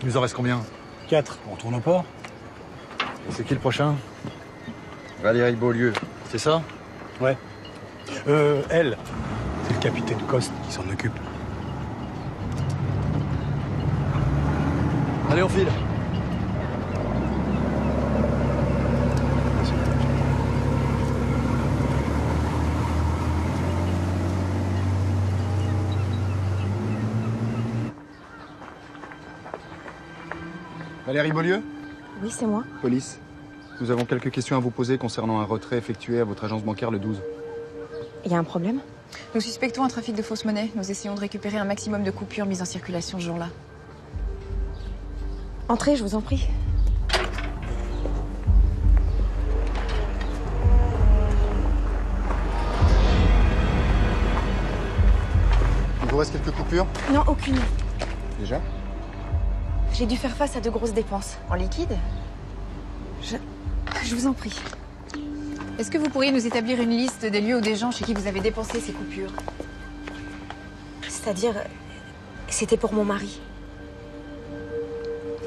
Il nous en reste combien? 4. On tourne au port. Et c'est qui le prochain? Valérie Beaulieu. C'est ça? Ouais. Elle, c'est le capitaine Coste qui s'en occupe. Allez, on file. Valérie Beaulieu? Oui, c'est moi. Police. Nous avons quelques questions à vous poser concernant un retrait effectué à votre agence bancaire le 12. Il y a un problème? Nous suspectons un trafic de fausses monnaies. Nous essayons de récupérer un maximum de coupures mises en circulation ce jour-là. Entrez, je vous en prie. Il vous reste quelques coupures? Non, aucune. Déjà? J'ai dû faire face à de grosses dépenses. En liquide? Je vous en prie. Est-ce que vous pourriez nous établir une liste des lieux ou des gens chez qui vous avez dépensé ces coupures? C'est-à-dire, c'était pour mon mari.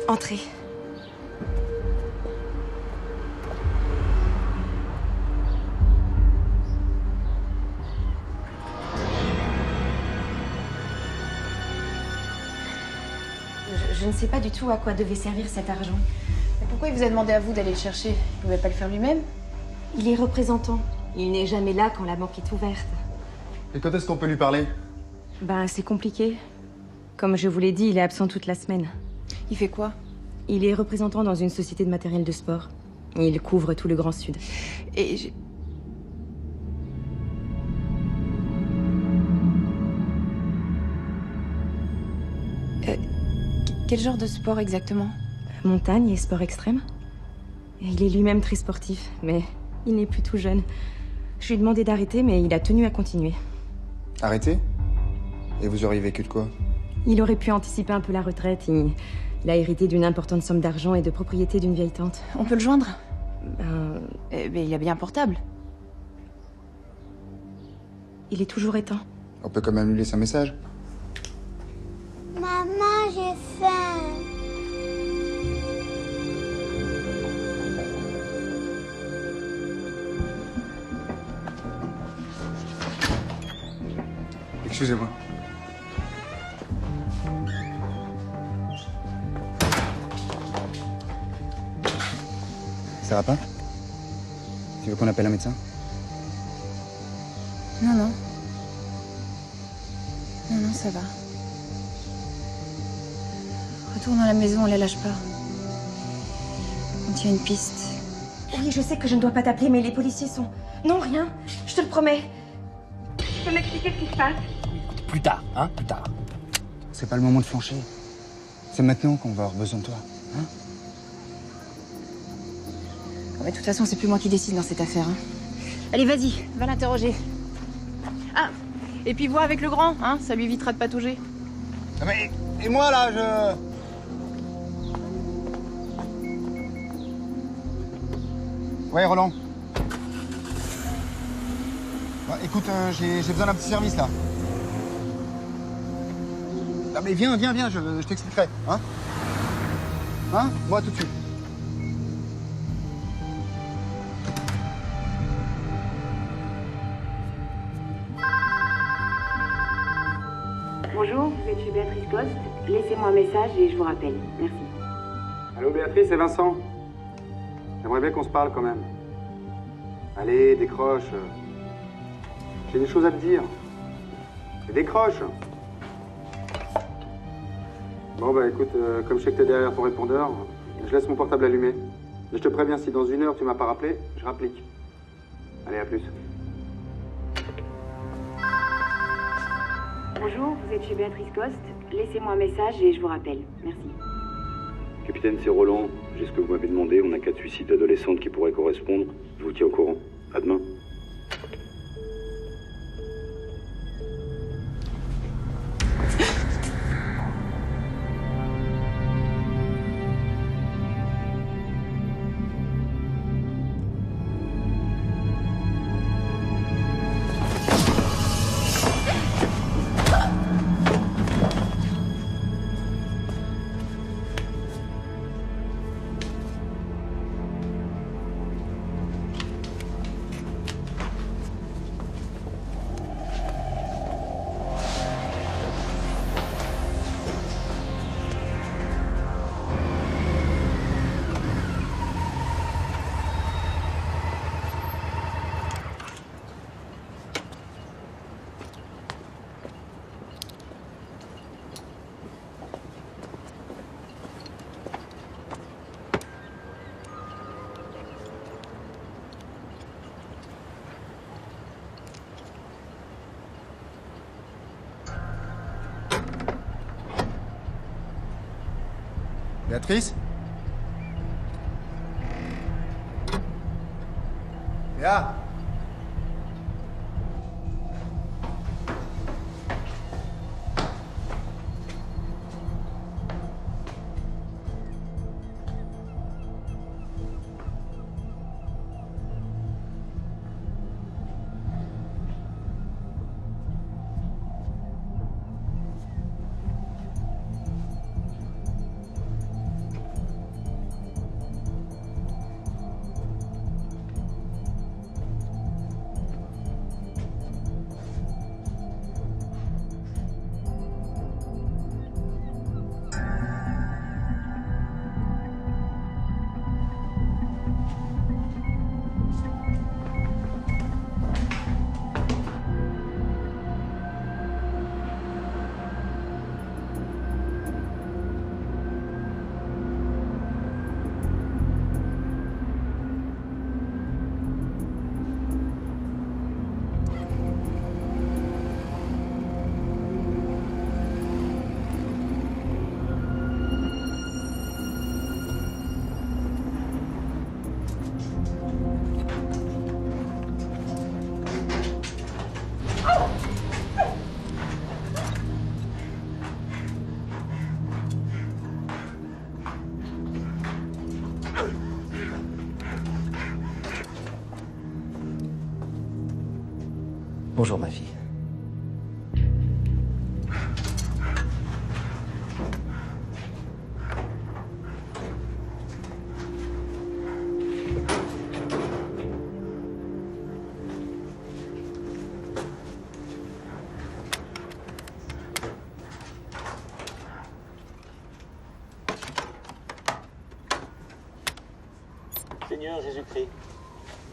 Entrez. Je ne sais pas du tout à quoi devait servir cet argent. Mais pourquoi il vous a demandé à vous d'aller le chercher? Il ne pouvait pas le faire lui-même? Il est représentant. Il n'est jamais là quand la banque est ouverte. Et quand est-ce qu'on peut lui parler? Ben, c'est compliqué. Comme je vous l'ai dit, il est absent toute la semaine. Il fait quoi? Il est représentant dans une société de matériel de sport. Il couvre tout le Grand Sud. Et j'ai... Quel genre de sport exactement? Montagne et sport extrême. Et il est lui-même très sportif, mais il n'est plus tout jeune. Je lui ai demandé d'arrêter, mais il a tenu à continuer. Arrêtez? Et vous auriez vécu de quoi? Il aurait pu anticiper un peu la retraite. Il a hérité d'une importante somme d'argent et de propriété d'une vieille tante. On peut le joindre? Mais il a bien un portable. Il est toujours éteint. On peut quand même lui laisser un message. Maman, j'ai faim. Excusez-moi. Ça va pas? Tu veux qu'on appelle un médecin? Non, non. Non, non, ça va. Retourne à la maison, on la lâche pas. On tient une piste. Oui, je sais que je ne dois pas t'appeler, mais les policiers sont... Non, rien. Je te le promets. Tu peux m'expliquer ce qui se passe? Plus tard, hein, plus tard. C'est pas le moment de flancher. C'est maintenant qu'on va avoir besoin de toi, hein? Mais de toute façon, c'est plus moi qui décide dans cette affaire. Hein. Allez, vas-y, va l'interroger. Ah, et puis vois avec le grand, hein, ça lui évitera de patauger. Mais, et moi, là, je... Ouais, Roland. Bah, écoute, j'ai besoin d'un petit service, là. Ah, mais viens, je t'expliquerai, hein? Hein? Moi, tout de suite. Bonjour, vous êtes chez Béatrice Coste. Laissez-moi un message et je vous rappelle. Merci. Allô Béatrice, c'est Vincent. J'aimerais bien qu'on se parle quand même. Allez, décroche. J'ai des choses à te dire. Et décroche. Bon bah écoute, comme je sais que t'es derrière ton répondeur, je laisse mon portable allumé. Et je te préviens, si dans 1 heure tu m'as pas rappelé, je rapplique. Allez, à plus. Bonjour, vous êtes chez Béatrice Coste. Laissez-moi un message et je vous rappelle. Merci. Capitaine, c'est Roland. J'ai ce que vous m'avez demandé. On a 4 suicides d'adolescentes qui pourraient correspondre. Je vous tiens au courant. À demain. Béatrice? Béa? Bonjour, ma fille. Seigneur Jésus-Christ,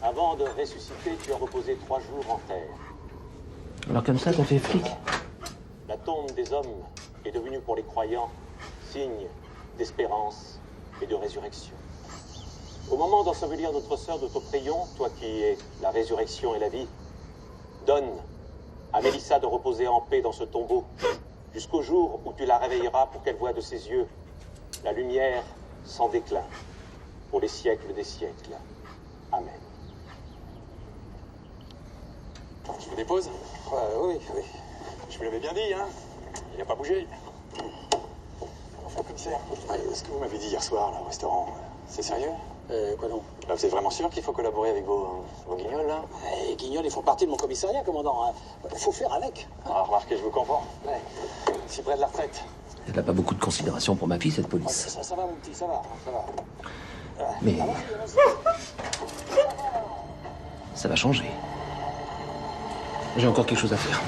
avant de ressusciter, tu as reposé 3 jours en terre. Alors comme ça, t'as fait flic? La tombe des hommes est devenue pour les croyants signe d'espérance et de résurrection. Au moment d'ensevelir notre sœur, nous te prions, toi qui es la résurrection et la vie, donne à Mélissa de reposer en paix dans ce tombeau, jusqu'au jour où tu la réveilleras pour qu'elle voie de ses yeux la lumière sans déclin, pour les siècles des siècles. Amen. Je vous dépose? Oui. Je vous l'avais bien dit, hein. Il n'a pas bougé. Enfin, commissaire, ce que vous m'avez dit hier soir, là, au restaurant, c'est sérieux? Quoi donc? Là, vous êtes vraiment sûr qu'il faut collaborer avec vos guignols, là? Les guignols, ils font partie de mon commissariat, commandant. Faut faire avec. Ah, remarquez, je vous comprends. Ouais. Si près de la retraite. Elle n'a pas beaucoup de considération pour ma fille, cette police. Ça va, mon petit, ça va. Mais... ça va changer. J'ai encore quelque chose à faire.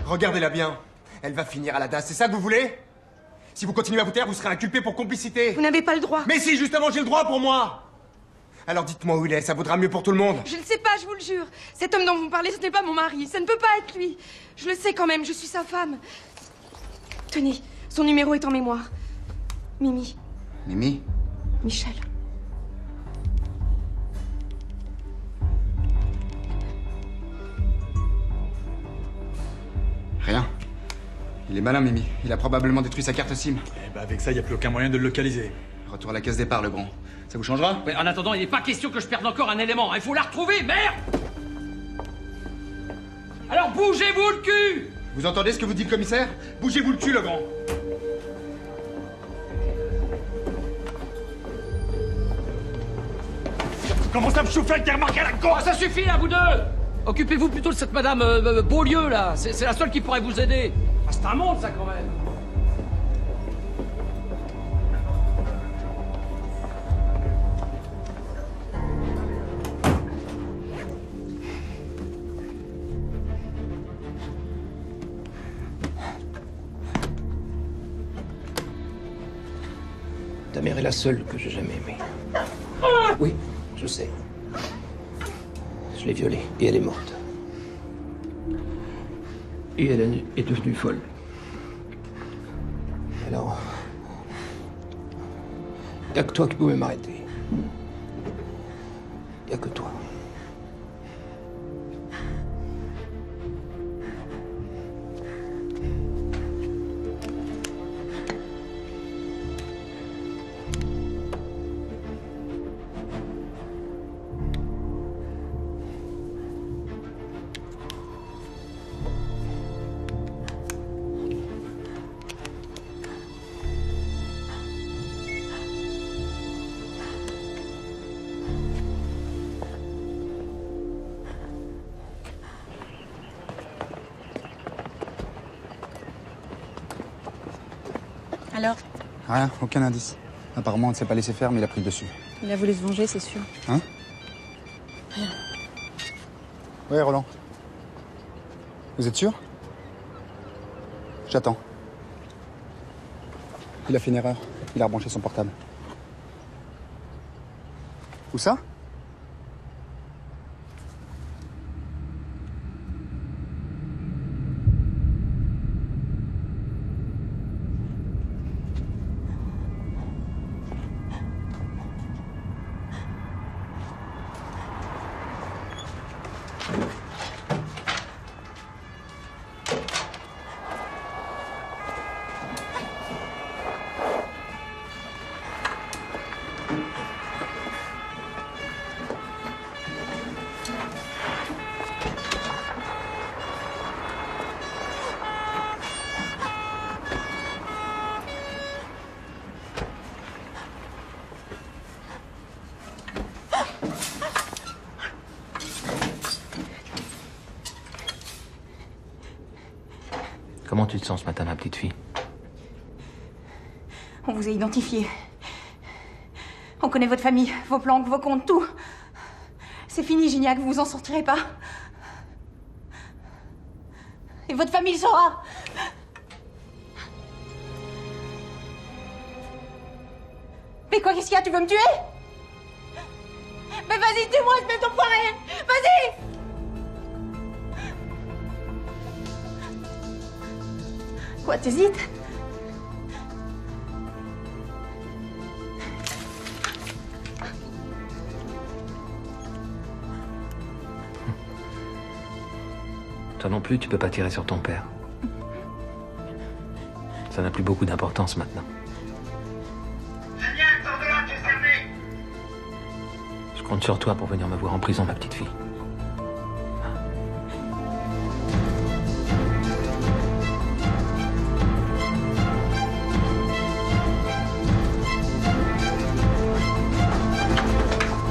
Regardez-la bien. Elle va finir à la DAS, c'est ça que vous voulez? Si vous continuez à vous taire, vous serez inculpé pour complicité. Vous n'avez pas le droit. Mais si, justement, j'ai le droit pour moi. Alors dites-moi où il est, ça vaudra mieux pour tout le monde. Je ne sais pas, je vous le jure. Cet homme dont vous parlez, ce n'est pas mon mari. Ça ne peut pas être lui. Je le sais quand même, je suis sa femme. Tenez, son numéro est en mémoire. Mimi. Mimi? Michel. Rien. Il est malin, Mimi. Il a probablement détruit sa carte SIM. Eh ben avec ça, il n'y a plus aucun moyen de le localiser. Retour à la case départ, le grand. Ça vous changera? Mais en attendant, il n'est pas question que je perde encore un élément. Il faut la retrouver, merde! Alors bougez-vous le cul! Vous entendez ce que vous dit le commissaire? Bougez-vous le cul, le grand. Comment ça me chauffe avec des remarques à la con? Oh, ça suffit, là, vous deux! Occupez-vous plutôt de cette madame Beaulieu, là. C'est la seule qui pourrait vous aider. Ah, c'est un monde, ça, quand même. Ta mère est la seule que j'ai jamais aimée. Oui, je sais. Je l'ai violée et elle est morte. Et elle est devenue folle. Alors... y a que toi qui pouvais m'arrêter. Y a que toi. Alors? Rien, aucun indice. Apparemment, on ne s'est pas laissé faire, mais il a pris le dessus. Il a voulu se venger, c'est sûr. Hein? Rien. Ouais, Roland. Vous êtes sûr? J'attends. Il a fait une erreur. Il a rebranché son portable. Où ça? Comment tu te sens ce matin, ma petite fille? On vous a identifié. On connaît votre famille, vos plans, vos comptes, tout. C'est fini, Gignac, vous vous en sortirez pas. Et votre famille le saura. Mais quoi, qu'est-ce qu'il y a? Tu veux me tuer? Mais vas-y, tue-moi, espèce d'enfoiré! Vas-y! Quoi, t'hésites? Toi non plus, tu peux pas tirer sur ton père. Ça n'a plus beaucoup d'importance maintenant. Je compte sur toi pour venir me voir en prison, ma petite fille.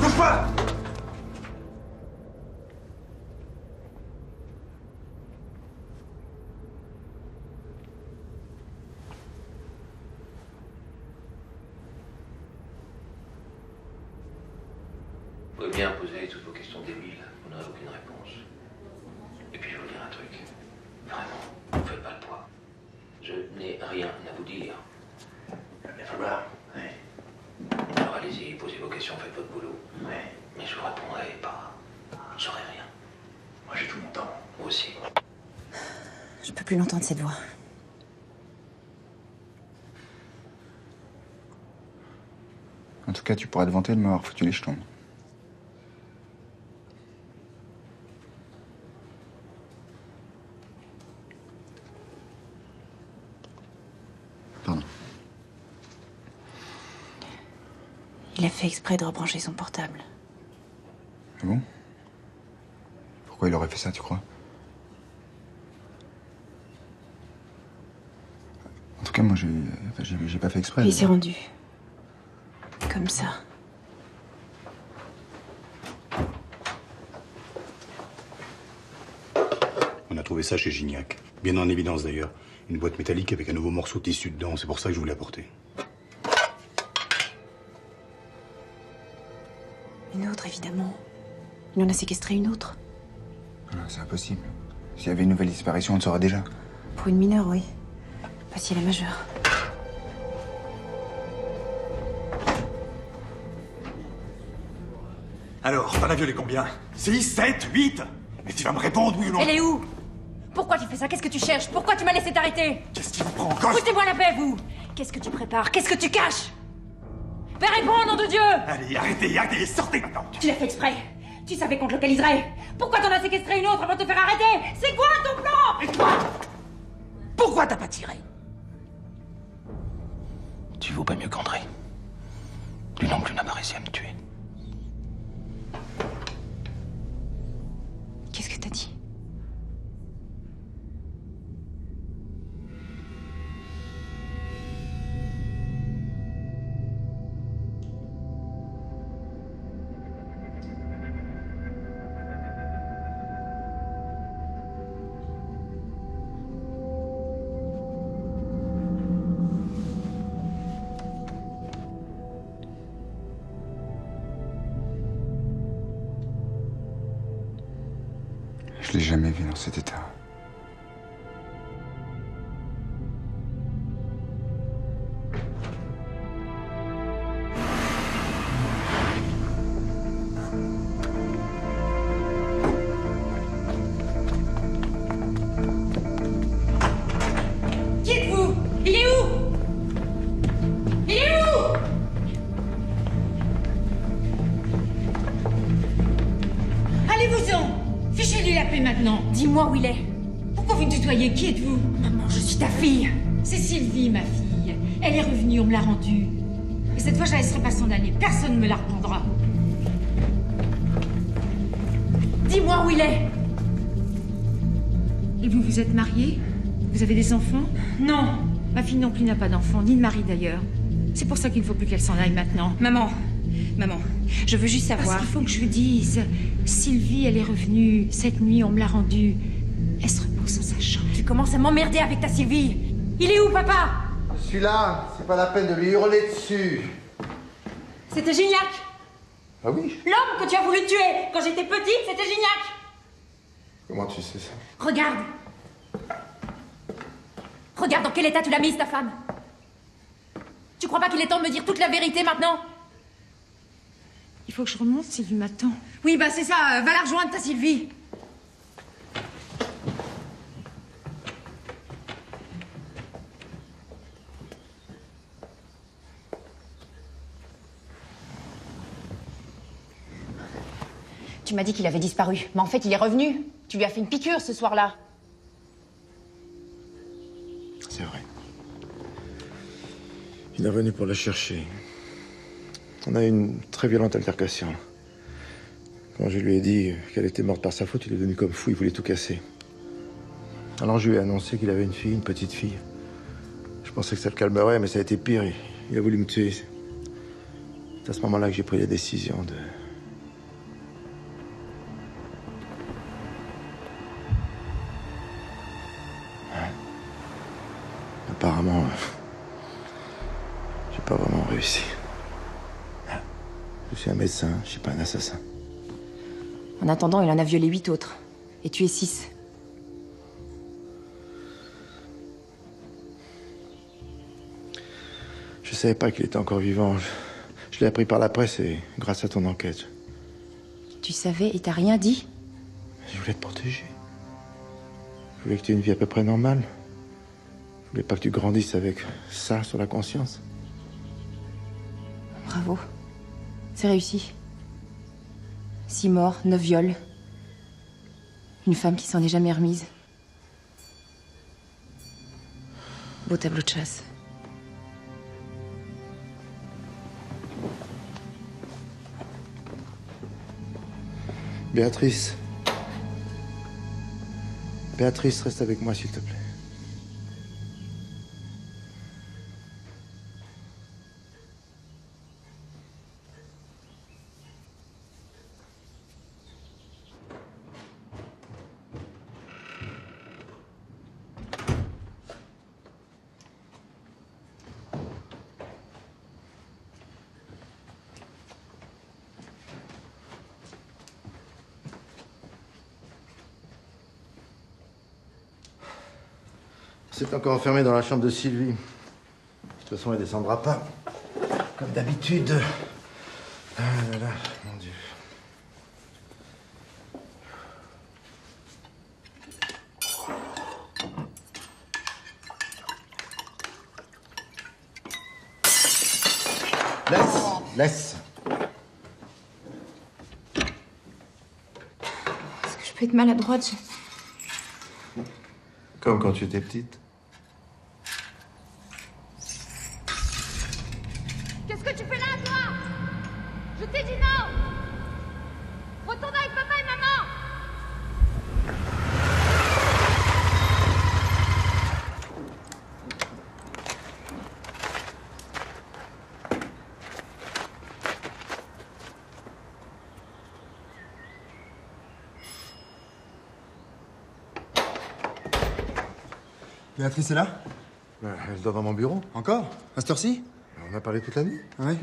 Touche pas! Vous pouvez bien poser toutes vos questions débiles, vous n'aurez aucune réponse. Et puis je vais vous dire un truc. Vraiment, ne faites pas le poids. Je n'ai rien à vous dire. Il va bien falloir. Ouais. Alors allez-y, posez vos questions, faites votre boulot. Ouais. Mais je vous répondrai pas. Je saurai rien. Moi j'ai tout mon temps. Moi aussi. Je peux plus l'entendre, cette voix. En tout cas, tu pourras te vanter de m'avoir foutu les jetons. Pardon. Il a fait exprès de rebrancher son portable. Ah bon? Pourquoi il aurait fait ça, tu crois? En tout cas, moi, j'ai pas fait exprès. Il s'est rendu. Comme ça. On a trouvé ça chez Gignac. Bien en évidence d'ailleurs. Une boîte métallique avec un nouveau morceau de tissu dedans. C'est pour ça que je voulais apporter. Une autre, évidemment. Il en a séquestré une autre. Non, c'est impossible. S'il y avait une nouvelle disparition, on le saurait déjà. Pour une mineure, oui. Pas si elle est majeure. Alors, t'en as violé combien? 6, 7, 8? Mais tu vas me répondre, oui ou non? Elle est où? Pourquoi tu fais ça? Qu'est-ce que tu cherches? Pourquoi tu m'as laissé t'arrêter? Qu'est-ce qui vous prend encore? Foutez-moi la paix, vous! Qu'est-ce que tu prépares? Qu'est-ce que tu caches? Fais répondre, nom de Dieu! Allez, arrêtez, sortez maintenant! Tu l'as fait exprès! Tu savais qu'on te localiserait! Pourquoi t'en as séquestré une autre avant de te faire arrêter? C'est quoi ton plan? Et toi? Pourquoi t'as pas tiré? Tu vaux pas mieux qu'André. Lui non plus n'a pas réussi à me tuer. Qu'est-ce que t'as dit? Je l'ai jamais vu dans cet état. Qui êtes-vous? Il est où? Il est où? Allez-vous-en! Fichez-lui la paix maintenant. Dis-moi où il est. Pourquoi vous me tutoyez? Qui êtes-vous? Maman, je suis ta fille. C'est Sylvie, ma fille. Elle est revenue, on me l'a rendue. Et cette fois, je la laisserai pas s'en aller. Personne ne me la reprendra. Dis-moi où il est. Et vous, vous êtes mariés? Vous avez des enfants? Non. Ma fille non plus n'a pas d'enfant, ni de mari d'ailleurs. C'est pour ça qu'il ne faut plus qu'elle s'en aille maintenant. Maman, je veux juste savoir... Parce qu'il faut que je vous dise. Sylvie, elle est revenue. Cette nuit, on me l'a rendue. Elle se repose dans sa chambre. Tu commences à m'emmerder avec ta Sylvie. Il est où, papa? Je suis là. C'est pas la peine de lui hurler dessus. C'était Gignac. Ah oui? L'homme que tu as voulu tuer quand j'étais petite, c'était Gignac. Comment tu sais ça? Regarde. Regarde dans quel état tu l'as mise, ta femme. Tu crois pas qu'il est temps de me dire toute la vérité maintenant? Il faut que je remonte, Sylvie m'attend. Oui, bah c'est ça, va la rejoindre, ta Sylvie. Tu m'as dit qu'il avait disparu, mais en fait il est revenu. Tu lui as fait une piqûre ce soir-là. C'est vrai. Il est revenu pour la chercher. On a eu une très violente altercation. Quand je lui ai dit qu'elle était morte par sa faute, il est devenu comme fou, il voulait tout casser. Alors je lui ai annoncé qu'il avait une fille, une petite fille. Je pensais que ça le calmerait, mais ça a été pire. Il a voulu me tuer. C'est à ce moment-là que j'ai pris la décision de... Apparemment, j'ai pas vraiment réussi. Je suis un médecin, je suis pas un assassin. En attendant, il en a violé 8 autres. Et tué 6. Je savais pas qu'il était encore vivant. Je l'ai appris par la presse et grâce à ton enquête. Tu savais et t'as rien dit? Je voulais te protéger. Je voulais que tu aies une vie à peu près normale. Je voulais pas que tu grandisses avec ça sur la conscience. Bravo. C'est réussi. 6 morts, 9 viols. Une femme qui s'en est jamais remise. Beau tableau de chasse. Béatrice. Béatrice, reste avec moi, s'il te plaît. C'est encore enfermé dans la chambre de Sylvie. De toute façon, elle descendra pas. Comme d'habitude. Ah là là, mon Dieu. Laisse. Est-ce que je peux être maladroite? Comme quand tu étais petite. Qu'est-ce que tu fais là, toi? Je t'ai dit non! Retourne avec papa et maman! Béatrice est là? Elle dort dans mon bureau. Encore? À cette heure-ci? On a parlé toute la nuit. Oui.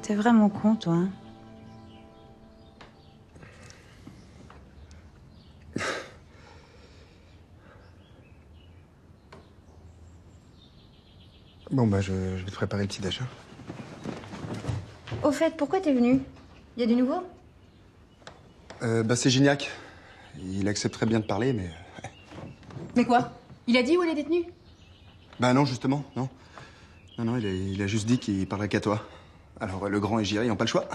T'es vraiment con, toi, hein? Bon, bah, je vais te préparer le petit déj. Hein. Au fait, pourquoi t'es venu? Y a du nouveau? Bah, c'est Gignac. Il accepterait bien de parler, mais... Mais quoi? Il a dit où elle est détenue? Bah non, justement, non. Non, il a juste dit qu'il parlerait qu'à toi. Alors, le grand et Giry n'ont pas le choix.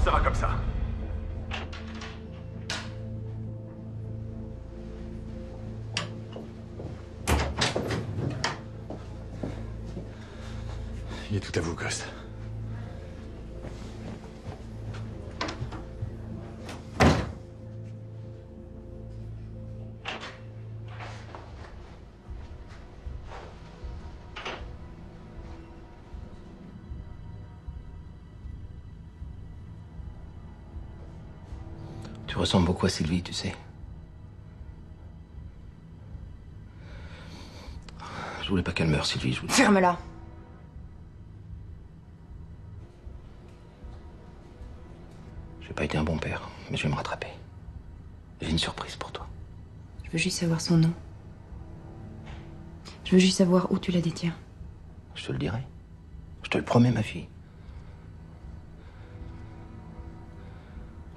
Ça va comme ça. Il est tout à vous, Coste. Tu ressembles beaucoup à Sylvie, tu sais. Je voulais pas qu'elle meure, Sylvie. Je voulais... Ferme-la. J'ai pas été un bon père, mais je vais me rattraper. J'ai une surprise pour toi. Je veux juste savoir son nom. Je veux juste savoir où tu la détiens. Je te le dirai. Je te le promets, ma fille.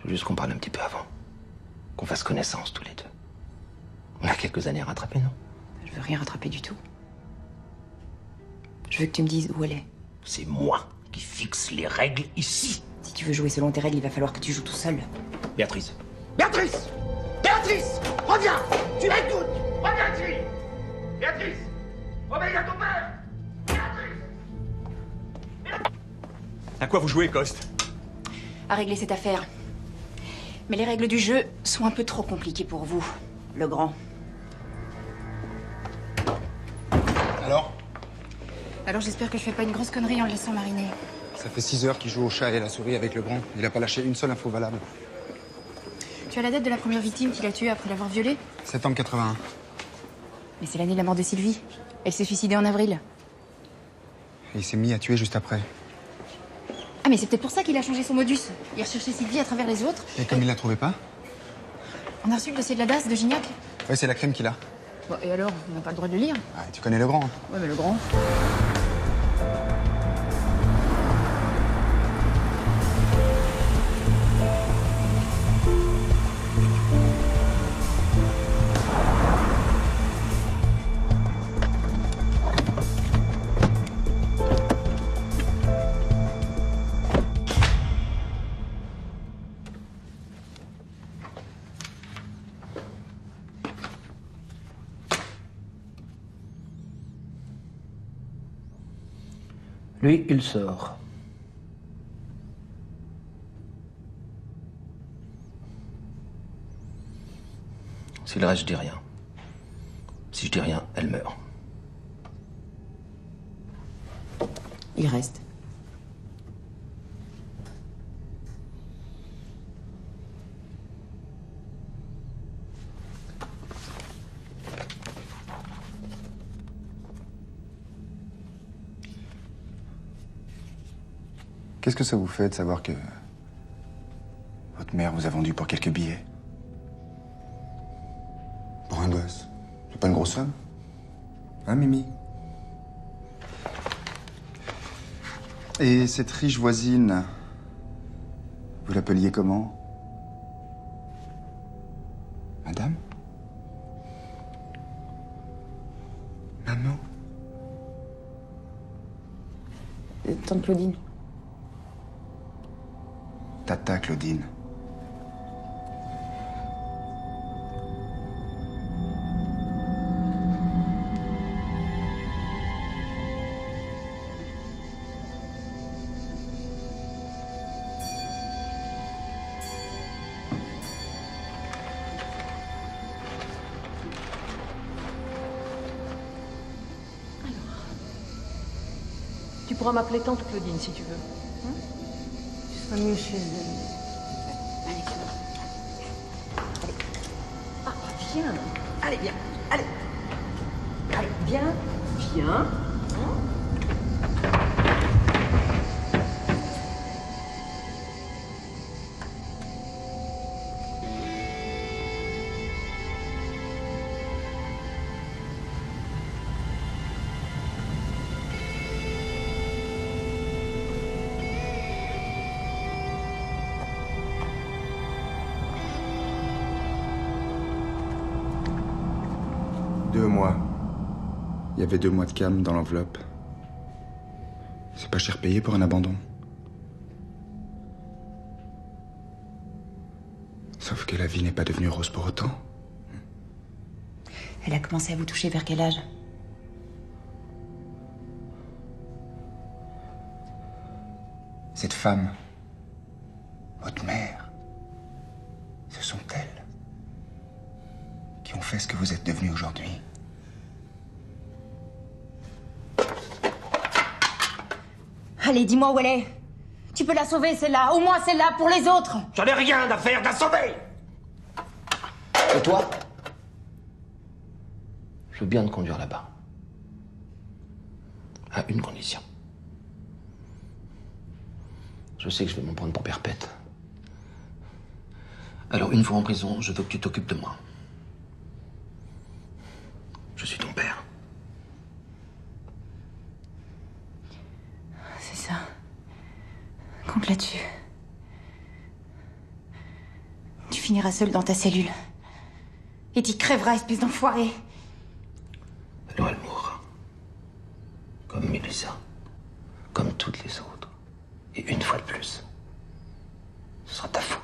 Je veux juste qu'on parle un petit peu avant. qu'on fasse connaissance tous les deux. On a quelques années à rattraper, non? Je veux rien rattraper du tout. Je veux que tu me dises où elle est. C'est moi qui fixe les règles ici. Si tu veux jouer selon tes règles, il va falloir que tu joues tout seul. Béatrice! Béatrice! Béatrice! Reviens! Tu m'écoutes! Reviens ici! Béatrice! Obéis à ton père! À quoi vous jouez, Coste? À régler cette affaire. Mais les règles du jeu sont un peu trop compliquées pour vous, le grand. Alors j'espère que je fais pas une grosse connerie en le laissant mariner. Ça fait 6 heures qu'il joue au chat et à la souris avec le grand. Il a pas lâché une seule info valable. Tu as la date de la première victime qu'il a tuée après l'avoir violée? Septembre 81. Mais c'est l'année de la mort de Sylvie. Elle s'est suicidée en avril. Et il s'est mis à tuer juste après. Ah mais c'est peut-être pour ça qu'il a changé son modus. Il recherchait Sylvie à travers les autres. Et comme il la trouvait pas? On a reçu le dossier de la DAS de Gignac. Ouais, c'est la crème qu'il a. Bon, et alors, on n'a pas le droit de le lire? Ah, tu connais le grand. Hein. Ouais, mais le grand... Lui, il sort. S'il reste, je dis rien. Si je dis rien, elle meurt. Il reste. Qu'est-ce que ça vous fait de savoir que votre mère vous a vendu pour quelques billets? Pour un gosse. C'est pas une grosse somme? Hein, Mimi? Et cette riche voisine, vous l'appeliez comment? Madame? Maman? Tante Claudine. Tata Claudine. Tu pourras m'appeler tante Claudine si tu veux. Hein? Tu seras mieux chez elle. Allez. Ah, viens. Allez, viens. Allez. Allez, viens. Viens. Il y avait 2 mois de cam dans l'enveloppe. C'est pas cher payé pour un abandon. Sauf que la vie n'est pas devenue rose pour autant. Elle a commencé à vous toucher vers quel âge? Cette femme, votre mère, ce sont elles qui ont fait ce que vous êtes devenu aujourd'hui. Allez, dis-moi où elle est. Tu peux la sauver, celle-là. Au moins celle-là, pour les autres. J'en ai rien à faire de la sauver. Et toi? Je veux bien te conduire là-bas. À une condition. Je sais que je vais m'en prendre pour perpète. Alors, une fois en prison, je veux que tu t'occupes de moi. Je suis ton père. C'est ça. Compte là-dessus. Tu finiras seul dans ta cellule. Et t'y crèveras, espèce d'enfoiré. Alors elle mourra. Comme Mélissa. Comme toutes les autres. Et une fois de plus, ce sera ta faute.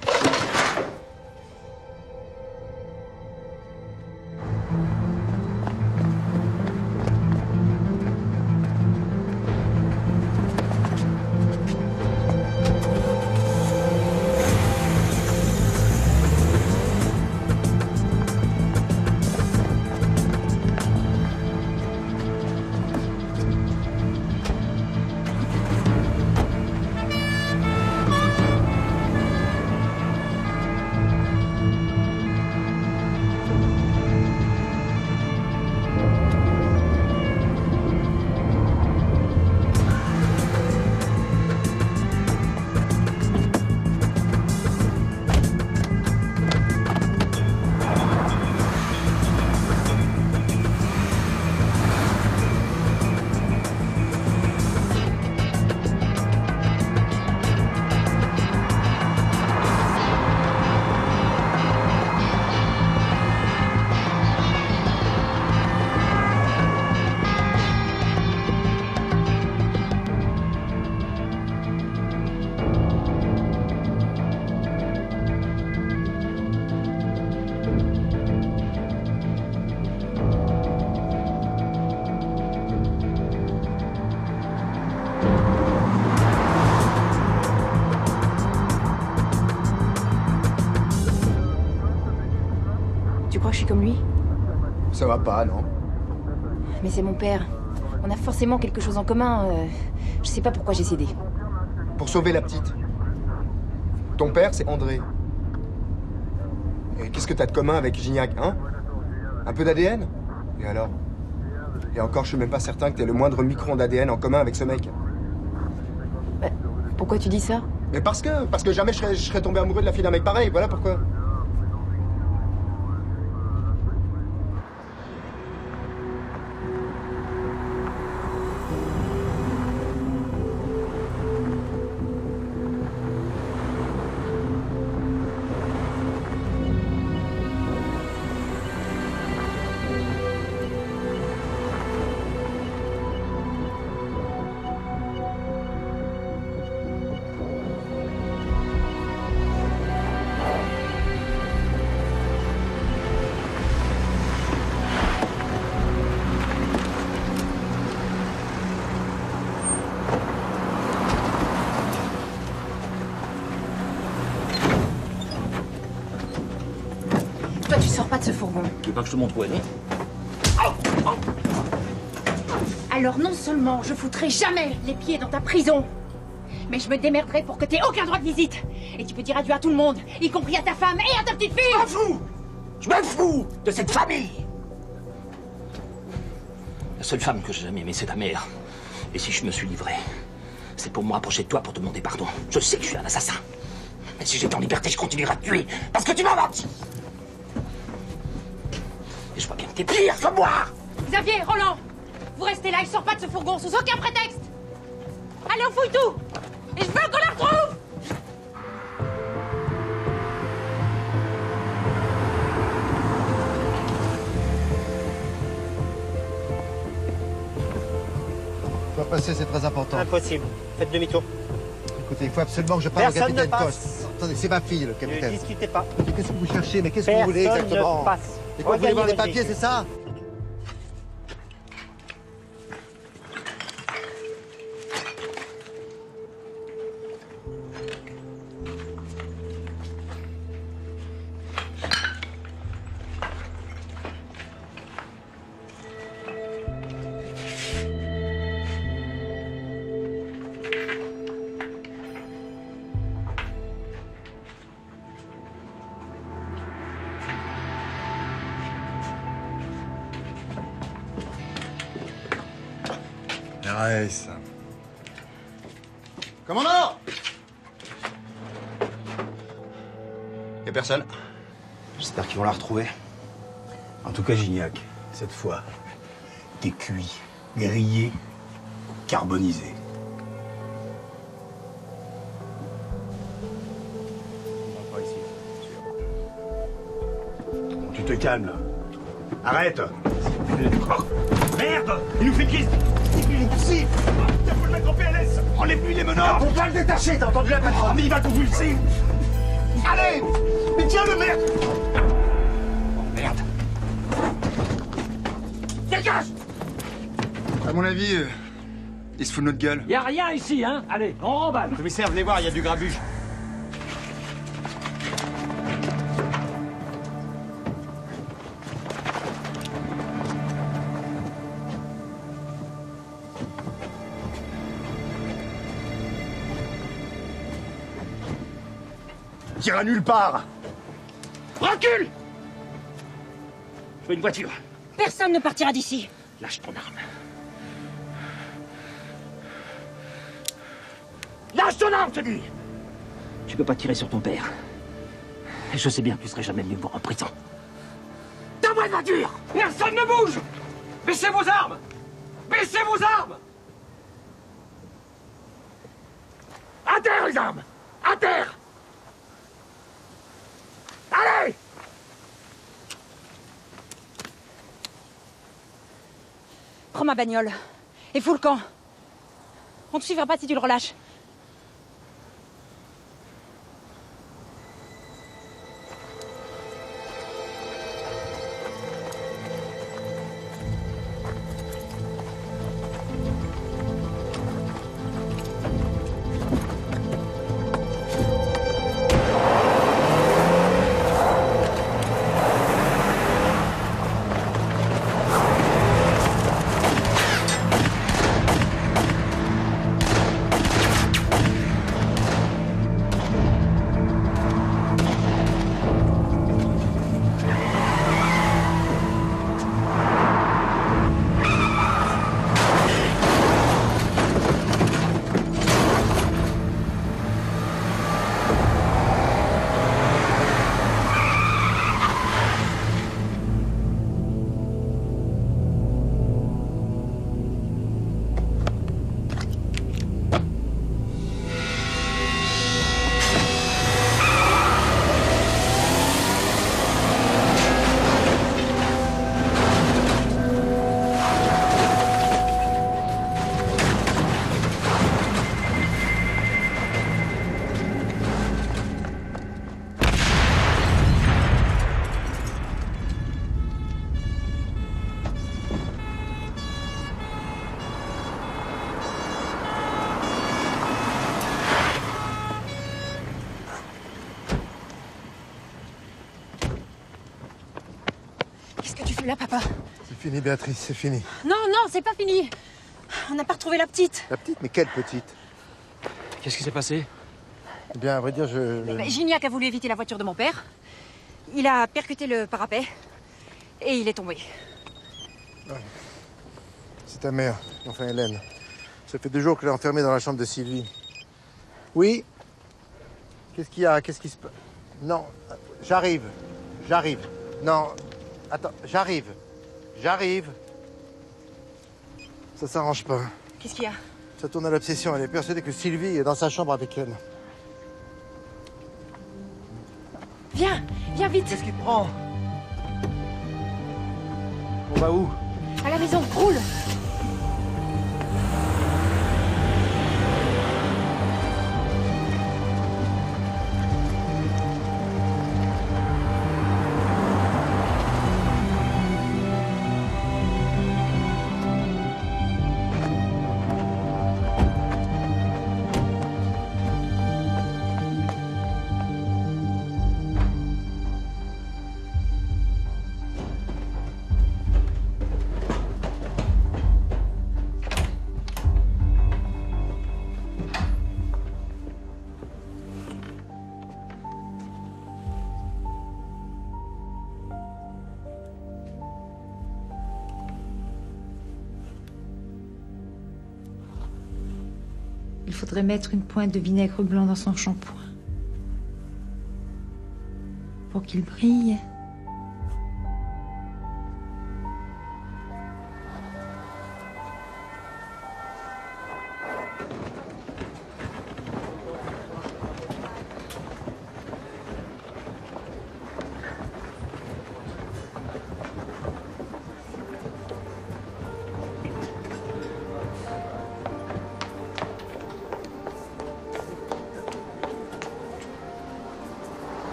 Tu crois que je suis comme lui? Ça va pas, non? Mais c'est mon père. On a forcément quelque chose en commun. Je sais pas pourquoi j'ai cédé. Pour sauver la petite. Ton père, c'est André. Et qu'est-ce que t'as de commun avec Gignac, hein? Un peu d'ADN? Et alors? Et encore, je suis même pas certain que t'aies le moindre micron d'ADN en commun avec ce mec. Pourquoi tu dis ça? Mais parce que jamais je serais tombé amoureux de la fille d'un mec pareil, voilà pourquoi. Toi, tu sors pas de ce fourgon. Tu veux pas que je te montre où elle est? Alors non seulement je foutrai jamais les pieds dans ta prison, mais je me démerderai pour que t'aies aucun droit de visite. Et tu peux dire adieu à tout le monde, y compris à ta femme et à ta petite fille. Je m'en fous! Je me fous de cette famille! La seule femme que j'ai jamais aimée, c'est ta mère. Et si je me suis livré, c'est pour me rapprocher de toi pour te demander pardon. Je sais que je suis un assassin. Mais si j'étais en liberté, je continuerais à te tuer. Parce que tu m'as menti! Et je vois bien que t'es pire que moi! Xavier, Roland, vous restez là, il sort pas de ce fourgon sous aucun prétexte. Allez, on fouille tout. Et je veux qu'on la retrouve. Je dois passer, c'est très important. Impossible. Faites demi-tour. Écoutez, il faut absolument que je parle au Personne capitaine ne passe. Coste. Attendez, c'est ma fille, le capitaine. Ne discutez pas. Mais qu'est-ce que vous cherchez? Mais qu'est-ce que vous voulez Personne exactement? ne passe. Et quoi, vous voulez voir les Regardez papiers, c'est ça? Nice. Commandant! Y'a personne? J'espère qu'ils vont la retrouver. En tout cas, Gignac, cette fois, t'es cuit, grillé, carbonisé. Pas ici, sûr. Tu te calmes, là. Arrête. Merde. Il nous fait une crise. Il faut le mettre en PLS. Enlève-lui les menottes. On va le détacher, t'as entendu la patronne? Mais il va convulser. Allez. Mais tiens-le, merde. Oh, merde. Dégage. À mon avis, il se fout de notre gueule. Y a rien ici, hein? Allez, on remballe. Commissaire, venez voir, il y a du grabuge. Tire à nulle part. Recule! Je veux une voiture. Personne ne partira d'ici. Lâche ton arme. Lâche ton arme, je te dis! Tu peux pas tirer sur ton père. Et je sais bien que tu serais jamais venu me voir en prison. Donne-moi une voiture! Personne ne bouge! Baissez vos armes! Baissez vos armes! À terre, les armes! À terre! Allez! Prends ma bagnole et fous le camp. On te suivra pas si tu le relâches. Là, papa. C'est fini, Béatrice, c'est fini. Non, non, c'est pas fini. On n'a pas retrouvé la petite. La petite? Mais quelle petite? Qu'est-ce qui s'est passé? Eh bien, à vrai dire, Gignac a voulu éviter la voiture de mon père. Il a percuté le parapet. Et il est tombé. Ouais. C'est ta mère, enfin Hélène. Ça fait 2 jours qu'elle est enfermée dans la chambre de Sylvie. Oui? Qu'est-ce qu'il y a? Qu'est-ce qui se passe? Non, j'arrive. Non, attends, j'arrive. Ça s'arrange pas. Qu'est-ce qu'il y a? Ça tourne à l'obsession. Elle est persuadée que Sylvie est dans sa chambre avec elle. Viens vite. Qu'est-ce qui te prend? On va où? À la maison, roule. Il faudrait mettre une pointe de vinaigre blanc dans son shampoing. Pour qu'il brille.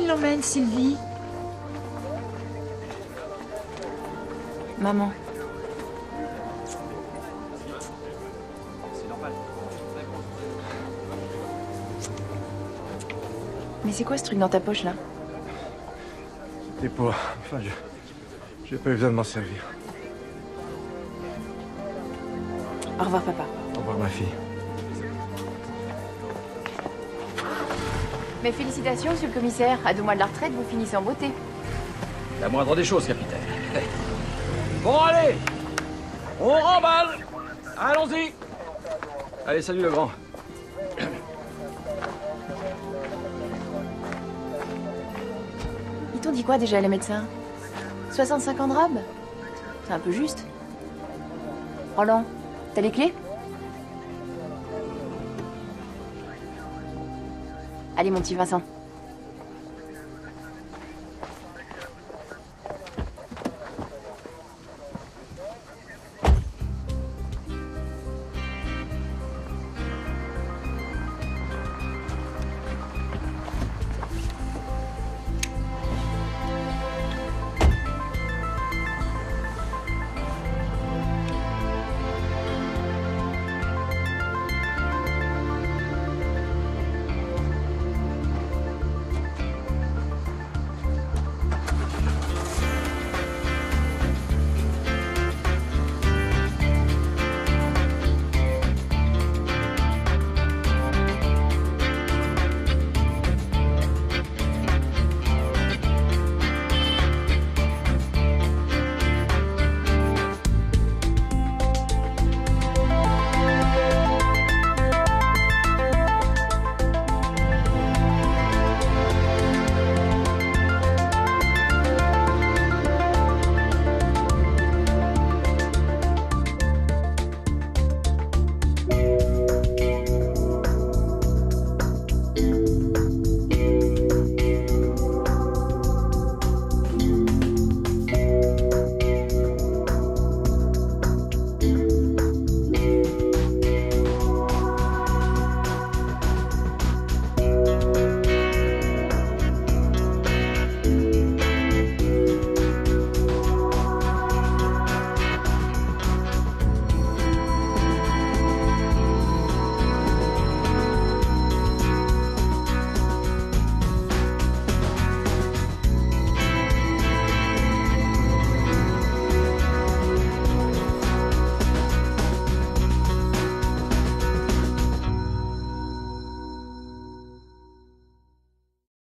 qu'il l'emmène, Sylvie. Maman. Mais c'est quoi ce truc dans ta poche, là? Des pots. Enfin, j'ai pas eu besoin de m'en servir. Au revoir, papa. Au revoir, ma fille. Mais félicitations, monsieur le commissaire. À 2 mois de la retraite, vous finissez en beauté. La moindre des choses, capitaine. Bon, allez! On remballe! Allons-y! Allez, salut le grand. Ils t'ont dit quoi déjà, les médecins? 65 ans de rab? C'est un peu juste. Roland, t'as les clés? Allez, mon petit Vincent.